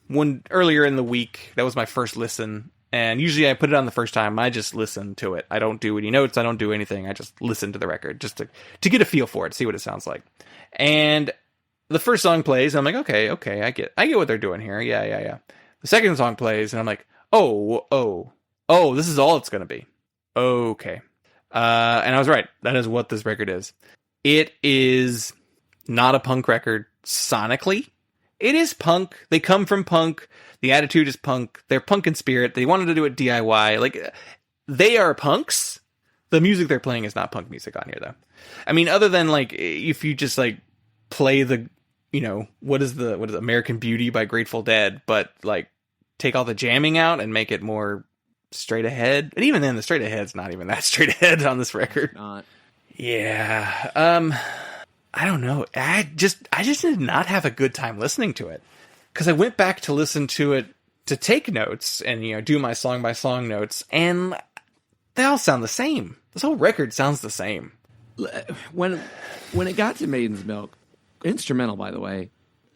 one earlier in the week. That was my first listen. And usually I put it on the first time. I just listen to it. I don't do any notes. I don't do anything. I just listen to the record just to get a feel for it, see what it sounds like. And the first song plays. And I'm like, okay, I get what they're doing here. Yeah. The second song plays, and I'm like, oh, this is all it's going to be. Okay. And I was right. That is what this record is. It is not a punk record sonically. It is punk. They come from punk. The attitude is punk. They're punk in spirit. They wanted to do it DIY. Like, they are punks. The music they're playing is not punk music on here, though. I mean, other than, like, if you just, like, play the, you know, what is American Beauty by Grateful Dead, but, like, take all the jamming out and make it more straight ahead. And even then, the straight ahead's not even that straight ahead on this record. Not. Yeah. I don't know. I just did not have a good time listening to it. Because I went back to listen to it to take notes and, you know, do my song by song notes, and they all sound the same. This whole record sounds the same. When it got to Maiden's Milk, instrumental, by the way,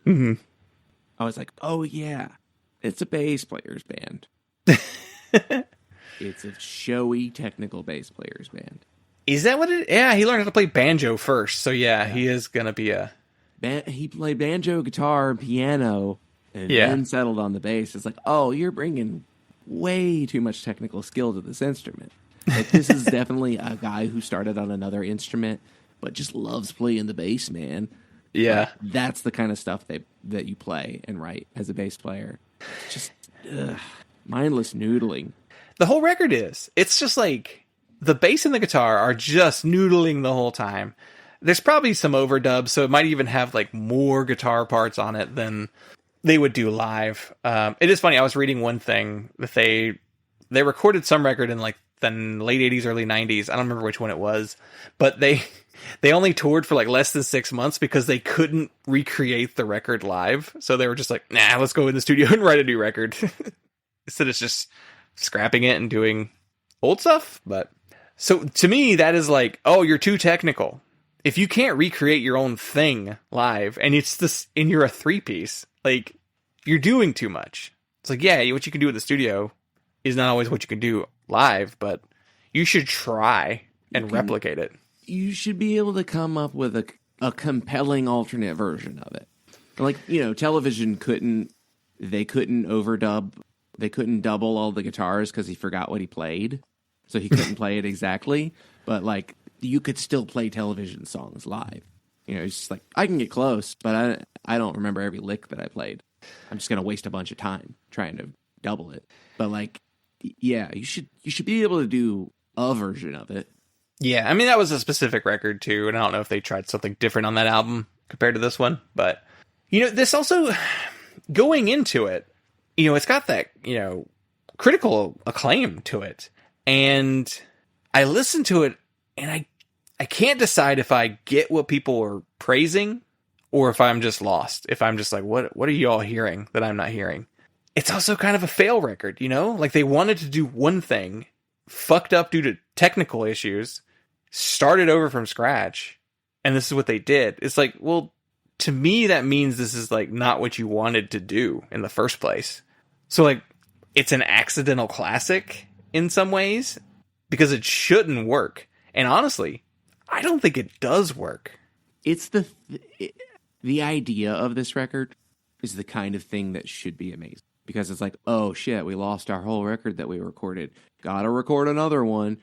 I was like, oh yeah, it's a bass player's band. It's a showy technical bass player's band. Is that what it is? Yeah, he learned how to play banjo first, so yeah. He is going to be a... He played banjo, guitar, piano, and then settled on the bass. It's like, oh, you're bringing way too much technical skill to this instrument. Like, this is definitely a guy who started on another instrument, but just loves playing the bass, man. Yeah. But that's the kind of stuff that you play and write as a bass player. Just mindless noodling. The whole record is. It's just like, the bass and the guitar are just noodling the whole time. There's probably some overdubs, so it might even have like more guitar parts on it than they would do live. It is funny. I was reading one thing that they recorded some record in like the late 80s, early 90s. I don't remember which one it was, but they only toured for like less than 6 months because they couldn't recreate the record live. So they were just like, nah, let's go in the studio and write a new record. Instead of just scrapping it and doing old stuff. But so to me, that is like, oh, you're too technical. If you can't recreate your own thing live and it's this, and you're a 3-piece, like, you're doing too much. It's like, yeah, what you can do in the studio is not always what you can do live, but you should try and replicate it. You should be able to come up with a compelling alternate version of it. Like, television couldn't overdub, they couldn't double all the guitars because he forgot what he played. So he couldn't play it exactly. But, like, you could still play television songs live. It's just like, I can get close, but I don't remember every lick that I played. I'm just going to waste a bunch of time trying to double it. But, like, yeah, you should be able to do a version of it. Yeah, I mean, that was a specific record, too, and I don't know if they tried something different on that album compared to this one. But, this also, going into it, it's got that, critical acclaim to it. And I listened to it, and I can't decide if I get what people are praising or if I'm just lost. If I'm just like, what are you all hearing that I'm not hearing? It's also kind of a fail record, Like, they wanted to do one thing, fucked up due to technical issues, started over from scratch, and this is what they did. It's like, well, to me, that means this is, like, not what you wanted to do in the first place. So, like, it's an accidental classic in some ways because it shouldn't work. And honestly, I don't think it does work. It's the idea of this record is the kind of thing that should be amazing. Because it's like, oh shit, we lost our whole record that we recorded. Gotta record another one.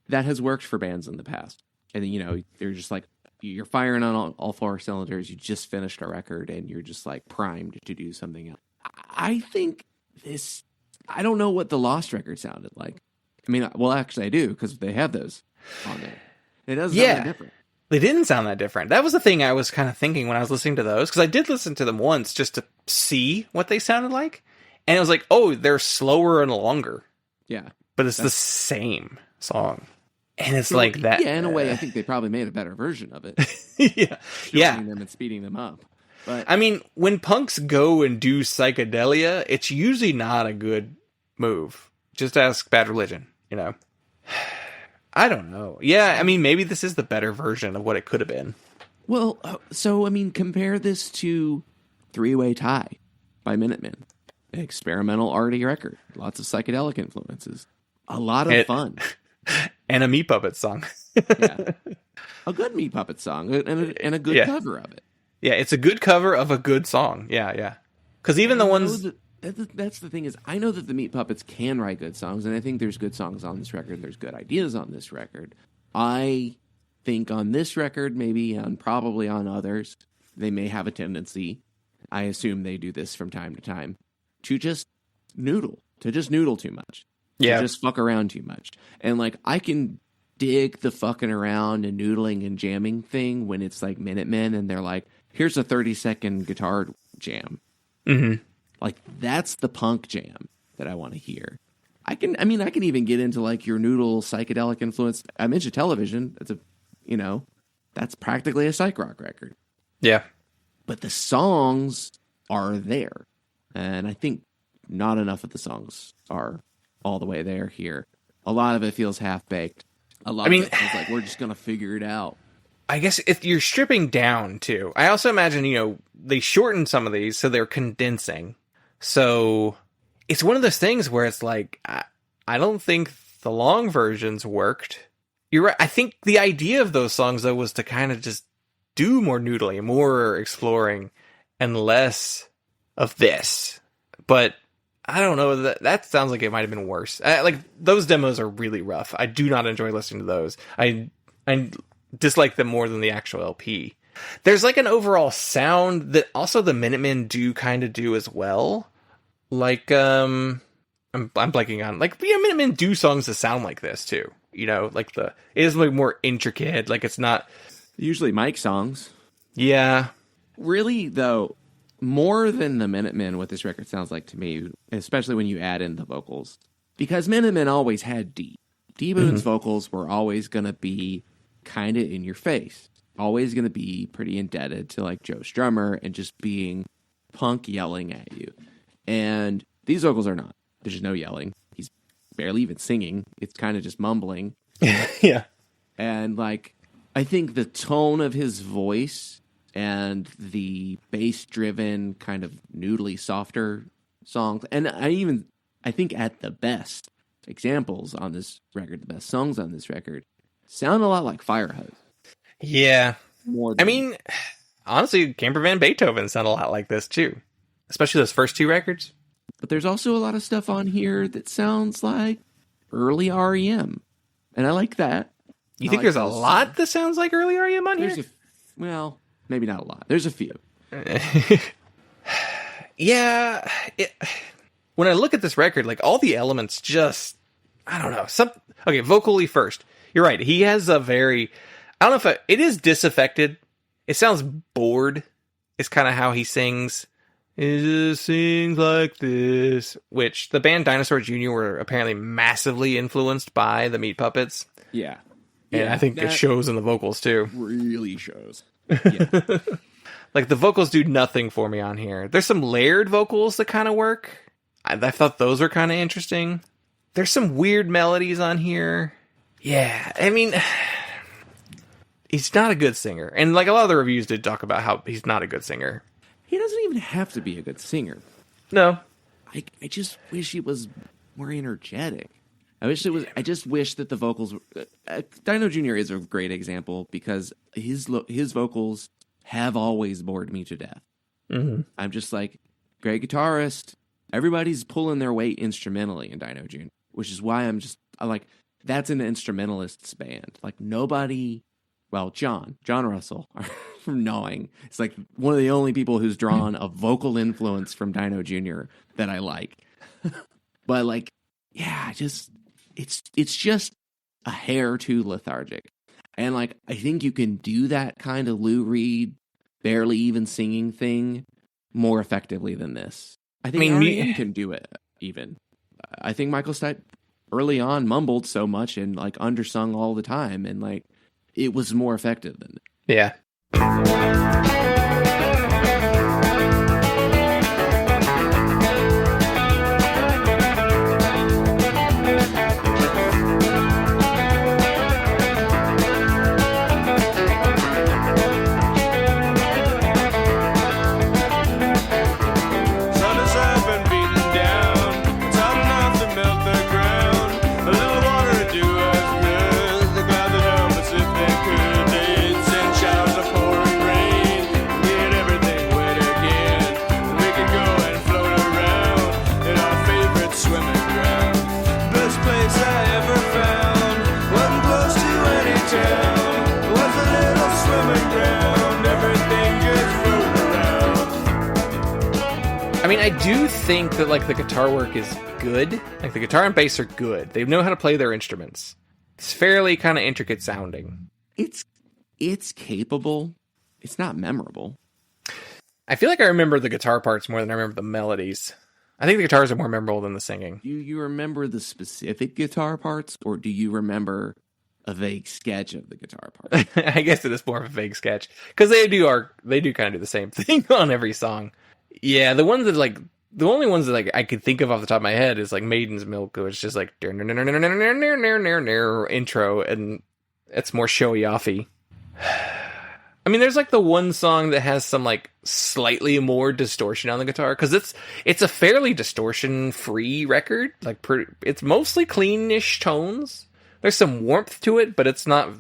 That has worked for bands in the past. And then, they're just like, you're firing on all 4 cylinders. You just finished a record and you're just like primed to do something else. I think I don't know what the Lost record sounded like. I mean, well, actually I do, because they have those on there. It doesn't sound that different. They didn't sound that different. That was the thing I was kind of thinking when I was listening to those, because I did listen to them once just to see what they sounded like. And it was like, oh, they're slower and longer. Yeah. But it's the same song. And it's like that. Yeah, in a way, I think they probably made a better version of it. Yeah. Shortening them and speeding them up. But I mean, when punks go and do psychedelia, it's usually not a good move. Just ask Bad Religion, I don't know. Yeah, I mean, maybe this is the better version of what it could have been. Well, so, I mean, compare this to Three-Way Tie by Minutemen. Experimental arty record. Lots of psychedelic influences. A lot of fun. And a Meat Puppet song. Yeah. A good Meat Puppet song and a good cover of it. Yeah, it's a good cover of a good song. Yeah. Because even the ones... That's the thing is, I know that the Meat Puppets can write good songs, and I think there's good songs on this record. There's good ideas on this record. I think on this record, maybe probably on others, they may have a tendency, I assume they do this from time to time, to just noodle too much. Yeah. To just fuck around too much. And, like, I can dig the fucking around and noodling and jamming thing when it's like Minutemen and they're like, here's a 30-second guitar jam. Mm-hmm. Like, that's the punk jam that I want to hear. I can even get into, like, your noodle psychedelic influence. I mentioned Television. That's practically a psych rock record. Yeah. But the songs are there. And I think not enough of the songs are all the way there here. A lot of it feels half-baked. A lot of it feels like we're just going to figure it out. I guess if you're stripping down, too. I also imagine, they shorten some of these, so they're condensing. So it's one of those things where it's like, I don't think the long versions worked. You're right. I think the idea of those songs, though, was to kind of just do more noodling, more exploring, and less of this. But I don't know. That sounds like it might have been worse. Like, those demos are really rough. I do not enjoy listening to those. I dislike them more than the actual LP. There's like an overall sound that also the Minutemen do kind of do as well. Like, I'm blanking on, like, Minutemen do songs that sound like this too. Like it is like more intricate. Like, it's not usually Mike songs. Yeah. Really, though, more than the Minutemen, what this record sounds like to me, especially when you add in the vocals, because Minutemen always had deep. D Boon's vocals were always going to be kind of in your face, always going to be pretty indebted to like Joe Strummer and just being punk yelling at you. And these vocals are not. There's just no yelling. He's barely even singing. It's kind of just mumbling. Yeah. And like, I think the tone of his voice and the bass-driven kind of noodly, softer songs, and I think at the best examples on this record, the best songs on this record, sound a lot like Firehose. Yeah. More I mean, honestly, Camper Van Beethoven sound a lot like this too, especially those first two records. but there's also a lot of stuff on here that sounds like early REM, and I like that. You think there's a lot that sounds like early REM on here? Well, maybe not a lot. There's a few. Yeah. When I look at this record, like all the elements just, I don't know. Okay, vocally first. You're right. He has a very, I don't know if it is disaffected. It sounds bored. It's kind of how he sings. It just sings like this. Which the band Dinosaur Jr. were apparently massively influenced by the Meat Puppets. Yeah. And I think it shows in the vocals too. Really shows. Yeah. Like the vocals do nothing for me on here. There's some layered vocals that kind of work. I thought those were kind of interesting. There's some weird melodies on here. Yeah, I mean, he's not a good singer. And like a lot of the reviews did talk about how he's not a good singer. He doesn't even have to be a good singer. No. I just wish he was more energetic. I just wish that the vocals. Dino Jr. is a great example because his vocals have always bored me to death. Mm-hmm. I'm just like, great guitarist. Everybody's pulling their weight instrumentally in Dino Jr., which is why I'm like, that's an instrumentalist's band. Like nobody. Well, John Russell from Gnawing. It's like one of the only people who's drawn a vocal influence from Dino Jr. that I like. But like, yeah, it's just a hair too lethargic. And like, I think you can do that kind of Lou Reed, barely even singing thing more effectively than this. I think R.E.M. can do it even. I think Michael Stipe early on mumbled so much and like undersung all the time, and like it was more effective than it. Yeah. I do think that like the guitar work is good. Like the guitar and bass are good. They know how to play their instruments. It's fairly kind of intricate sounding. It's capable. It's not memorable. I feel like I remember the guitar parts more than I remember the melodies. I think the guitars are more memorable than the singing. Do you remember the specific guitar parts, or do you remember a vague sketch of the guitar part? I guess it is more of a vague sketch because they do kind of do the same thing on every song. Yeah, the ones that like the only ones that like I could think of off the top of my head is like Maiden's Milk, which is just like intro, and it's more showy-offy. I mean, there's like the one song that has some like slightly more distortion on the guitar because it's a fairly distortion-free record. Like it's mostly cleanish tones. There's some warmth to it, but it's not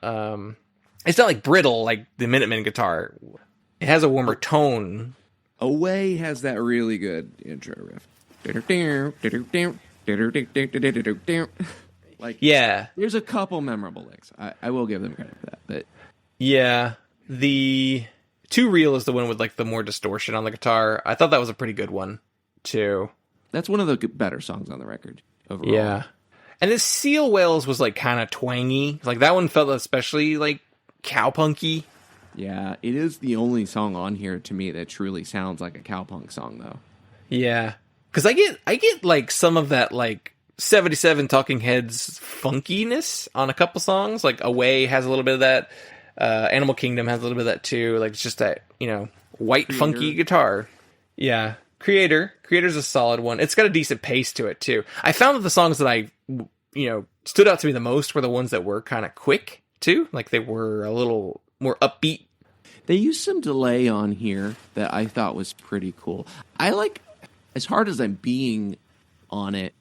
like brittle like the Minutemen guitar. It has a warmer tone. Away has that really good intro riff. Like, yeah, there's a couple memorable licks. I will give them credit for that. But yeah, the Too Real is the one with like the more distortion on the guitar. I thought that was a pretty good one too. That's one of the better songs on the record overall. Yeah, and this Seal Whales was like kind of twangy. Like that one felt especially like cowpunky. Yeah, it is the only song on here to me that truly sounds like a cowpunk song, though. Yeah, because I get like some of that like 77 Talking Heads funkiness on a couple songs. Like Away has a little bit of that. Animal Kingdom has a little bit of that too. Like it's just that, white Creator. funky guitar. Yeah. Creator's a solid one. It's got a decent pace to it too. I found that the songs that I, stood out to me the most were the ones that were kind of quick too. Like they were a little more upbeat. They used some delay on here that I thought was pretty cool. I like, as hard as I'm being on it,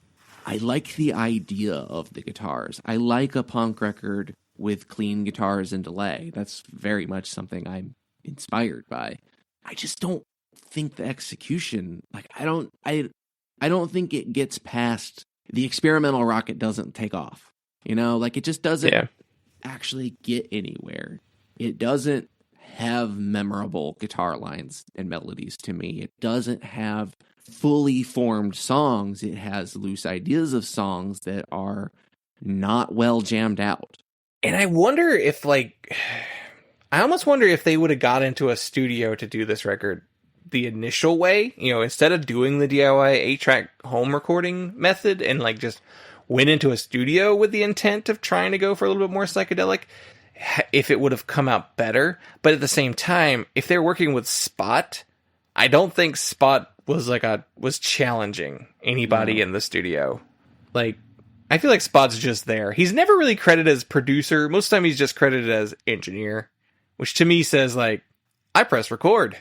I like the idea of the guitars. I like a punk record with clean guitars and delay. That's very much something I'm inspired by. I just don't think the execution, I don't think it gets past the experimental rocket doesn't take off. It just doesn't actually get anywhere. It doesn't have memorable guitar lines and melodies to me. It doesn't have fully formed songs. It has loose ideas of songs that are not well jammed out. And I wonder if I almost wonder if they would have got into a studio to do this record the initial way, instead of doing the DIY 8-track home recording method and just went into a studio with the intent of trying to go for a little bit more psychedelic, if it would have come out better. But at the same time, if they're working with Spot, I don't think Spot was challenging anybody in the studio. I feel like Spot's just there. He's never really credited as producer. Most of the time he's just credited as engineer, which to me says I press record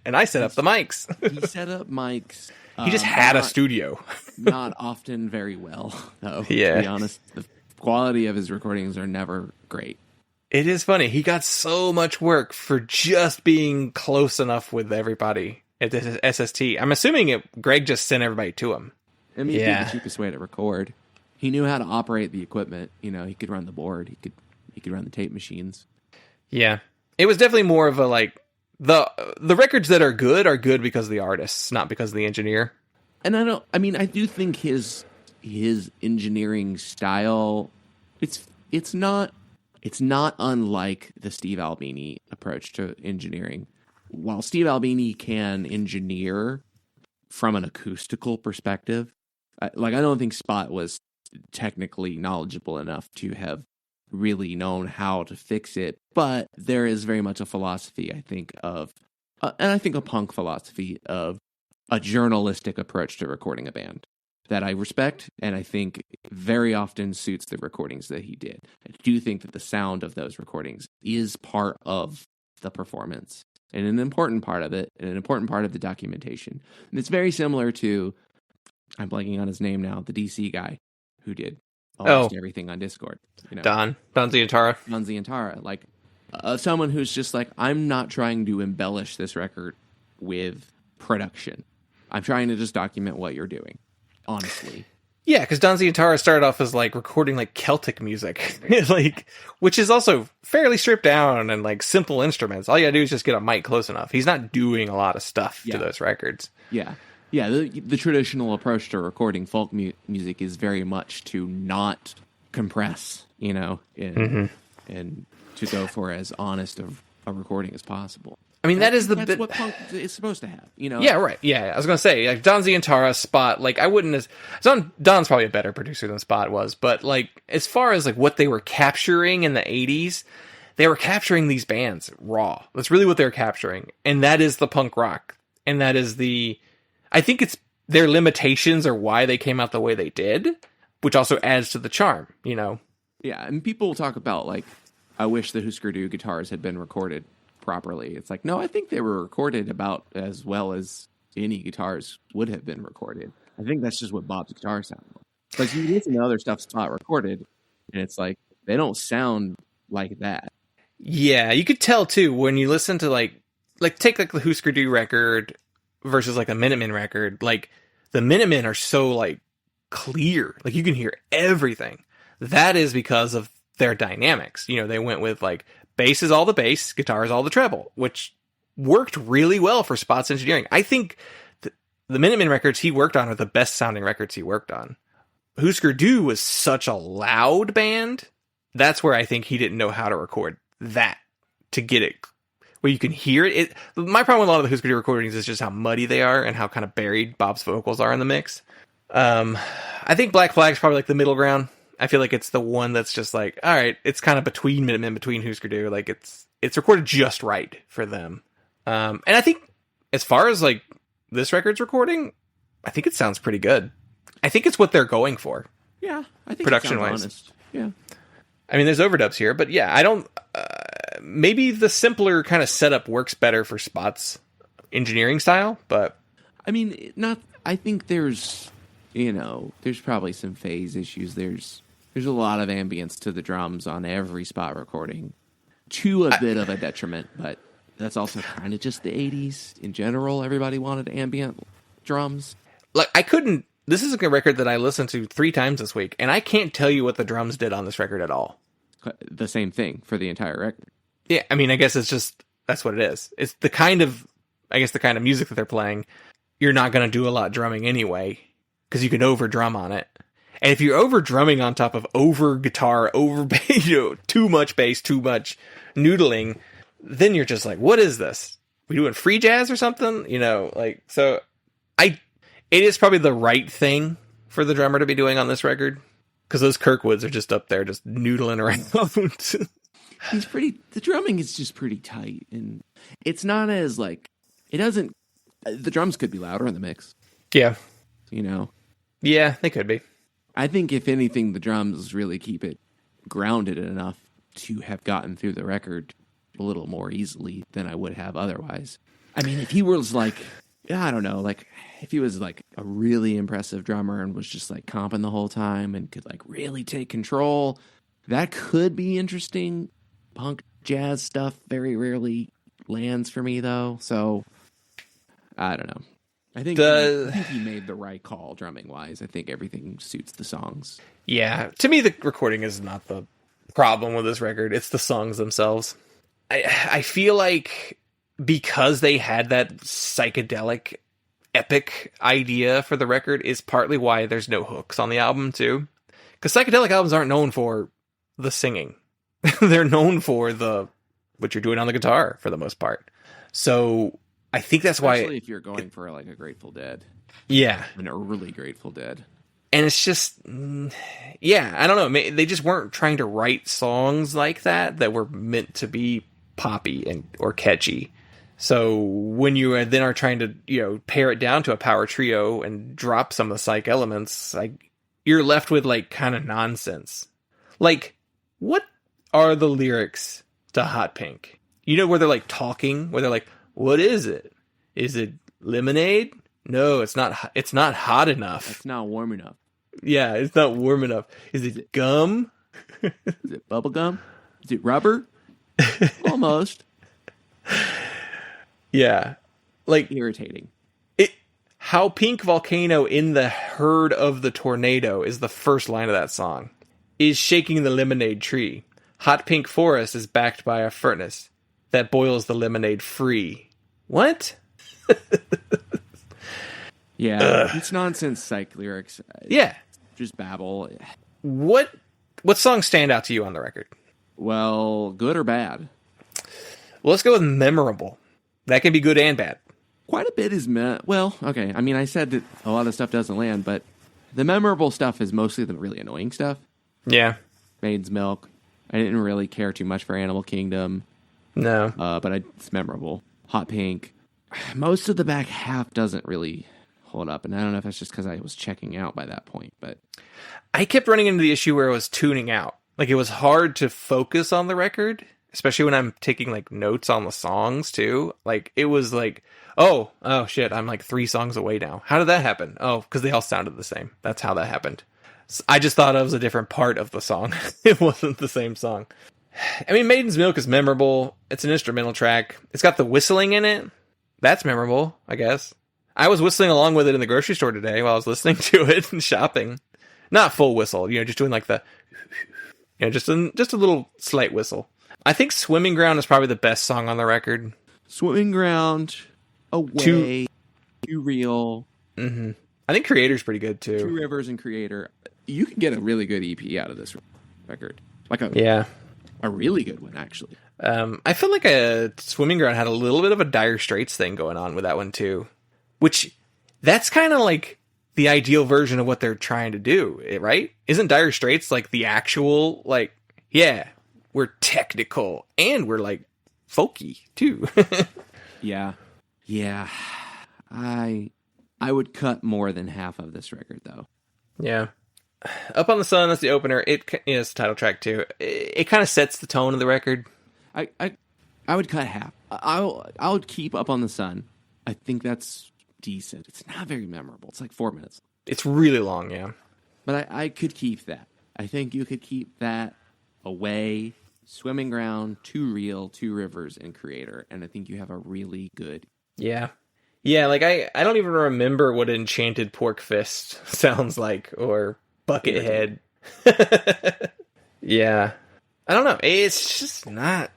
and I set up the mics. He set up mics. He just had a studio. Not often very well, though. Yeah. To be honest, the quality of his recordings are never great. It is funny. He got so much work for just being close enough with everybody at the SST. I'm assuming Greg just sent everybody to him. I mean, it's the cheapest way to record. He knew how to operate the equipment. He could run the board. He could run the tape machines. Yeah. It was definitely more of a the records that are good because of the artists, not because of the engineer. And I do think his engineering style, it's not unlike the Steve Albini approach to engineering. While Steve Albini can engineer from an acoustical perspective, I don't think Spot was technically knowledgeable enough to have really known how to fix it. But there is very much a philosophy, I think, and I think a punk philosophy of a journalistic approach to recording a band that I respect, and I think very often suits the recordings that he did. I do think that the sound of those recordings is part of the performance, and an important part of it, and an important part of the documentation. And it's very similar to, I'm blanking on his name now, the DC guy who did almost everything on Discord. Don Zientara. Don Zientara. Someone who's just I'm not trying to embellish this record with production. I'm trying to just document what you're doing, honestly. Yeah, because Don Zientara started off as recording Celtic music, which is also fairly stripped down and simple instruments. All you gotta do is just get a mic close enough. He's not doing a lot of stuff to those records. Yeah. Yeah, the traditional approach to recording folk music is very much to not compress, and to go for as honest of a recording as possible. I mean, that's what punk is supposed to have, Yeah, right. Yeah, I was gonna say Don Zientara, Spot. I wouldn't. Don's probably a better producer than Spot was, but as far as what they were capturing in the '80s, they were capturing these bands raw. That's really what they're capturing, and that is the punk rock, and that is I think it's their limitations are why they came out the way they did, which also adds to the charm, Yeah, and people talk about I wish the Husker Du guitars had been recorded properly. It's no, I think they were recorded about as well as any guitars would have been recorded. I think that's just what Bob's guitar sounded like. You listen to other stuff Spot recorded, and it's they don't sound like that. Yeah, you could tell too when you listen to take the Husker Du record versus a Minutemen record. The Minutemen are so clear, you can hear everything. That is because of their dynamics. They went with bass is all the bass, guitar is all the treble, which worked really well for Spot's engineering. I think the Minutemen records he worked on are the best sounding records he worked on. Husker Du was such a loud band. That's where I think he didn't know how to record that to get it where you can hear it. My problem with a lot of the Husker Du recordings is just how muddy they are and how kind of buried Bob's vocals are in the mix. I think Black Flag's probably like the middle ground. I feel like it's the one that's just like, all right, it's kind of between Minutemen, between Husker Du. Like it's recorded just right for them. And I think as far as like this record's recording, I think it sounds pretty good. I think it's what they're going for. Yeah, I think production-wise. honest. Yeah. I mean, there's overdubs here, but yeah, I don't... maybe the simpler kind of setup works better for Spot's engineering style, but... I mean, I think there's probably some phase issues. There's a lot of ambience to the drums on every Spot recording, to a bit of a detriment, but that's also kind of just the 80s. In general, everybody wanted ambient drums. Like, this is a record that I listened to 3 times this week, and I can't tell you what the drums did on this record at all. The same thing for the entire record. Yeah, I mean, I guess it's just, that's what it is. It's the kind of music that they're playing. You're not going to do a lot drumming anyway, because you can over drum on it. And if you're over drumming on top of over guitar, over bass, too much bass, too much noodling, then you're just like, what is this? We doing free jazz or something? So it is probably the right thing for the drummer to be doing on this record, because those Kirkwoods are just up there just noodling around. The drumming is just pretty tight, and it's not as like, the drums could be louder in the mix. Yeah. Yeah, they could be. I think if anything, the drums really keep it grounded enough to have gotten through the record a little more easily than I would have otherwise. I mean, if he was like, I don't know, like if he was like a really impressive drummer and was just like comping the whole time and could like really take control, that could be interesting. Punk jazz stuff very rarely lands for me though, so I don't know. I think he made the right call drumming wise. I think everything suits the songs. Yeah, to me the recording is not the problem with this record. It's the songs themselves. I feel like because they had that psychedelic epic idea for the record is partly why there's no hooks on the album too. Because psychedelic albums aren't known for the singing. They're known for what you're doing on the guitar for the most part. So I think that's why... Especially if you're going for like a Grateful Dead. Yeah. An early Grateful Dead. And it's just... Yeah, I don't know. They just weren't trying to write songs like that were meant to be poppy or catchy. So when you then are trying to, pare it down to a power trio and drop some of the psych elements, like you're left with like kind of nonsense. Like, what are the lyrics to Hot Pink? Where they're like talking, where they're like, what is it? Is it lemonade? No, it's not hot enough. It's not warm enough. Yeah, it's not warm enough. Is it gum? Is it bubble gum? Is it rubber? Almost. Yeah. Like irritating. How pink volcano in the herd of the tornado is the first line of that song. Is shaking the lemonade tree. Hot pink forest is backed by a furnace that boils the lemonade free. What? Yeah, it's nonsense psych lyrics. Yeah. Just babble. What songs stand out to you on the record? Well, good or bad? Well, let's go with memorable. That can be good and bad. Quite a bit is well, okay. I mean, I said that a lot of stuff doesn't land, but the memorable stuff is mostly the really annoying stuff. Yeah. Maid's Milk. I didn't really care too much for Animal Kingdom. No. But it's memorable. Hot Pink. Most of the back half doesn't really hold up, and I don't know if that's just because I was checking out by that point, but... I kept running into the issue where I was tuning out. Like, it was hard to focus on the record, especially when I'm taking, like, notes on the songs, too. Like, it was like, oh shit, I'm, like, 3 songs away now. How did that happen? Oh, because they all sounded the same. That's how that happened. So I just thought it was a different part of the song. It wasn't the same song. I mean, Maiden's Milk is memorable. It's an instrumental track. It's got the whistling in it. That's memorable, I guess. I was whistling along with it in the grocery store today while I was listening to it and shopping. Not full whistle, just doing like the, just a little slight whistle. I think Swimming Ground is probably the best song on the record. Swimming Ground, Away, Too Real. Mm-hmm. I think Creator's pretty good too. Two Rivers and Creator. You can get a really good EP out of this record. Like a really good one, actually. I feel like a Swimming Ground had a little bit of a Dire Straits thing going on with that one too. Which, that's kind of like the ideal version of what they're trying to do, right? Isn't Dire Straits like the actual, like, yeah, we're technical and we're like folky too. Yeah. I would cut more than half of this record though. Yeah. Up on the Sun, that's the opener. It is the title track too. It kind of sets the tone of the record. I would cut half. I would keep Up on the Sun. I think that's decent. It's not very memorable. It's like 4 minutes. It's really long, yeah. But I could keep that. I think you could keep that, Away, Swimming Ground, Too Real, Two Rivers, and Creator. And I think you have a really good... Yeah. Yeah, like I don't even remember what Enchanted Pork Fist sounds like, or Buckethead. Yeah. I don't know. It's just not...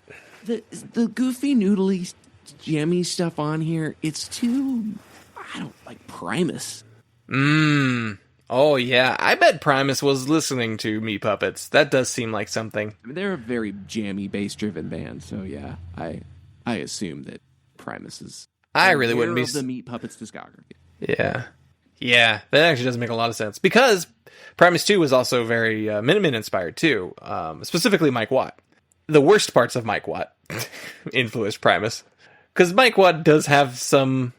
The goofy, noodly, jammy stuff on here, it's too... I don't like Primus. Oh, yeah. I bet Primus was listening to Meat Puppets. That does seem like something. I mean, they're a very jammy, bass-driven band, so yeah, I assume that Primus is... I really wouldn't be... of the Meat Puppets discography. Yeah. Yeah, that actually does make a lot of sense. Because Primus 2 was also very Minutemen inspired too. Specifically Mike Watt. The worst parts of Mike Watt influenced Primus. Because Mike Watt does have some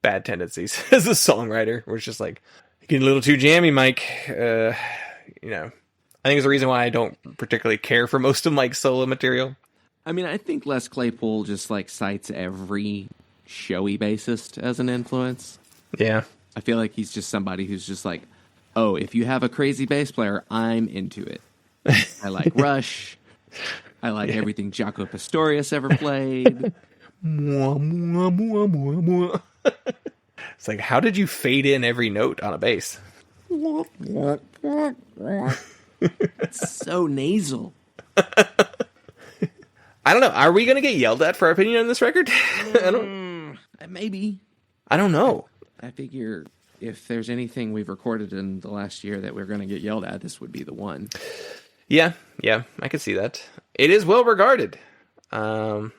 bad tendencies as a songwriter. Where it's just like, getting a little too jammy, Mike. I think it's the reason why I don't particularly care for most of Mike's solo material. I mean, I think Les Claypool just like cites every showy bassist as an influence. Yeah. I feel like he's just somebody who's just like, oh, if you have a crazy bass player, I'm into it. I like Rush. I like everything Jaco Pastorius ever played. It's like, how did you fade in every note on a bass? It's so nasal. I don't know. Are we going to get yelled at for our opinion on this record? Maybe. I don't know. I figure if there's anything we've recorded in the last year that we're going to get yelled at, this would be the one. Yeah, I can see that. It is well regarded. But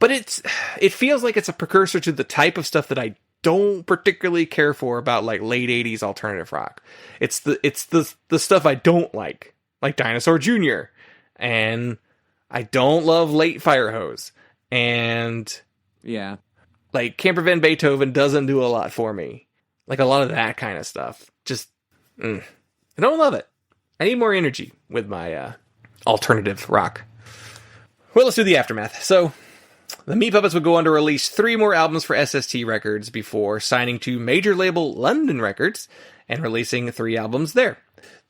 it feels like it's a precursor to the type of stuff that I don't particularly care for about like late 80s alternative rock. It's the stuff I don't like Dinosaur Jr. and I don't love Late Firehose, and yeah, like Camper Van Beethoven doesn't do a lot for me. Like a lot of that kind of stuff. Just I don't love it. I need more energy with my alternative rock. Well, let's do the aftermath. So, the Meat Puppets would go on to release 3 more albums for SST Records before signing to major label London Records and releasing 3 albums there.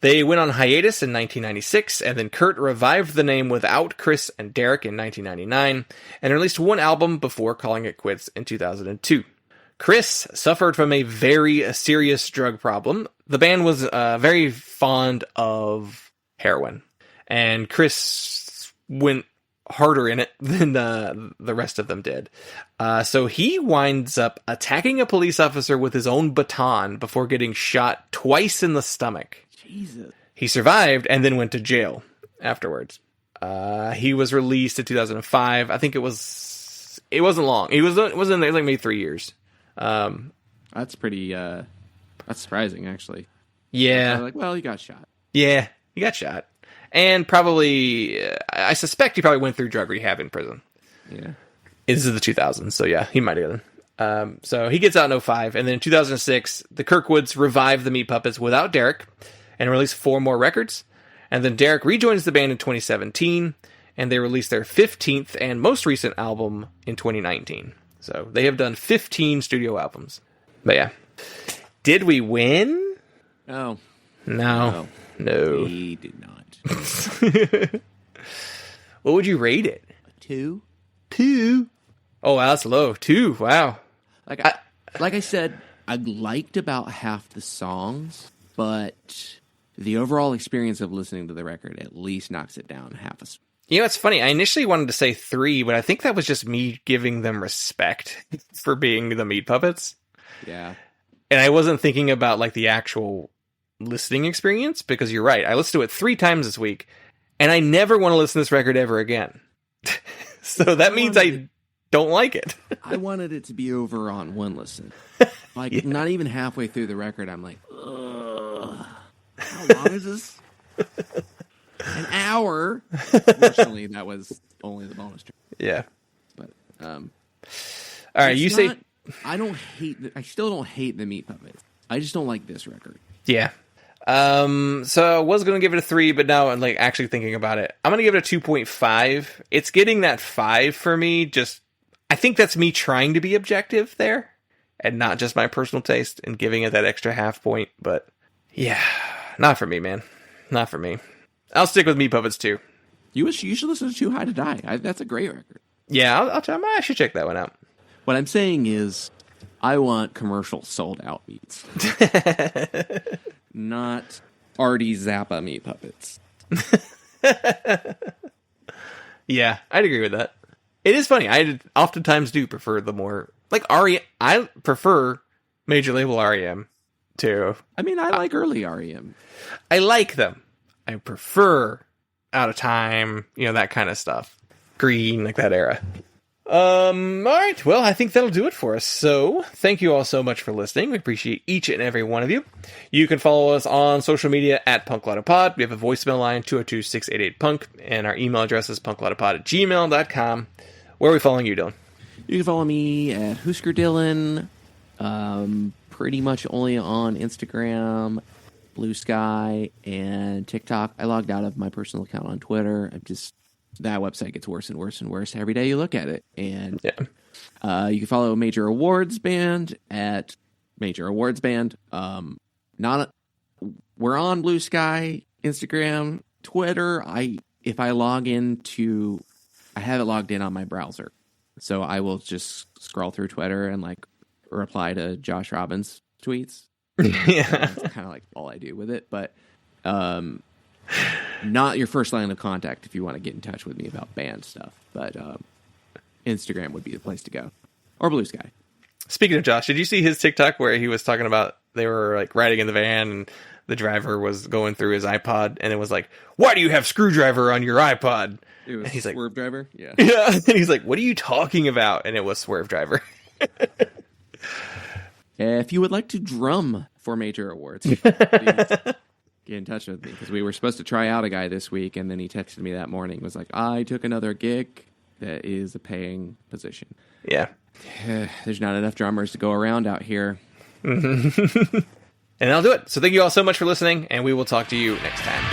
They went on hiatus in 1996, and then Kurt revived the name without Chris and Derek in 1999, and released 1 album before calling it quits in 2002. Chris suffered from a very serious drug problem. The band was very fond of heroin, and Chris went harder in it than the rest of them did. So he winds up attacking a police officer with his own baton before getting shot twice in the stomach. Jesus. He survived and then went to jail afterwards. He was released in 2005. I think it wasn't long. It was like maybe 3 years. That's pretty, that's surprising, actually. Yeah. Like, well, he got shot. Yeah, he got shot. And probably, I suspect he probably went through drug rehab in prison. Yeah. This is the 2000s, so yeah, he might have done. So he gets out in 2005, and then in 2006, the Kirkwoods revive the Meat Puppets without Derek, and release 4 more records. And then Derek rejoins the band in 2017, and they released their 15th and most recent album in 2019. So they have done 15 studio albums. But yeah. Did we win? Oh. No. We did not. What would you rate it? 2. 2. Oh, wow, that's low. 2. Wow. Like I said, I liked about half the songs, but the overall experience of listening to the record at least knocks it down half a... You know, it's funny. I initially wanted to say 3, but I think that was just me giving them respect for being the Meat Puppets. Yeah. And I wasn't thinking about like the actual listening experience, because you're right. I listened to it 3 times this week, and I never want to listen to this record ever again. So that means I don't like it. I wanted it to be over on one listen. Like, Yeah. Not even halfway through the record, I'm like, ugh. How long is this? An hour. Fortunately, that was only the bonus track. Yeah. But all right, you say I still don't hate the Meat Puppets. I just don't like this record. yeah. So I was gonna give it a 3, but now I'm like actually thinking about it. I'm gonna give it a 2.5. It's getting that 5 for me. Just I think that's me trying to be objective there, and not just my personal taste, and giving it that extra half point. But yeah, not for me, man. Not for me. I'll stick with Meat Puppets too. You should listen to Too High to Die. That's a great record. Yeah, I'll try. I should check that one out. What I'm saying is, I want commercial sold out meats, not Artie Zappa Meat Puppets. Yeah, I'd agree with that. It is funny. I oftentimes do prefer the more like REM. I prefer major label REM too. I mean, I like early REM. I like them. I prefer Out of Time, that kind of stuff. Green, like that era. All right. Well, I think that'll do it for us. So thank you all so much for listening. We appreciate each and every one of you. You can follow us on social media at PunkLottaPod. We have a voicemail line, 202-688-PUNK, and our email address is punklottapod@gmail.com. Where are we following you, Dylan? You can follow me at Husker Dylan, pretty much only on Instagram, Blue Sky, and TikTok. I logged out of my personal account on Twitter. That website gets worse and worse and worse every day you look at it. And you can follow Major Awards Band at Major Awards Band. We're on Blue Sky, Instagram, Twitter. If I log into, I have it logged in on my browser, so I will just scroll through Twitter and reply to Josh Robbins tweets. Yeah, that's kind of like all I do with it, but not your first line of contact if you want to get in touch with me about band stuff. But Instagram would be the place to go, or Blue Sky. Speaking of Josh, did you see his TikTok where he was talking about they were riding in the van and the driver was going through his iPod and it was like, "Why do you have Screwdriver on your iPod?" It was he's like, Swerve Driver. Yeah. Yeah. And he's like, "What are you talking about?" And it was Swerve Driver. If you would like to drum for Major Awards, please get in touch with me, because we were supposed to try out a guy this week, and then he texted me that morning, was like, "I took another gig that is a paying position." Yeah. There's not enough drummers to go around out here. And that'll do it. So thank you all so much for listening, and we will talk to you next time.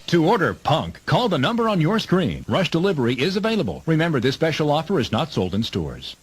To order Punk, call the number on your screen. Rush delivery is available. Remember, this special offer is not sold in stores.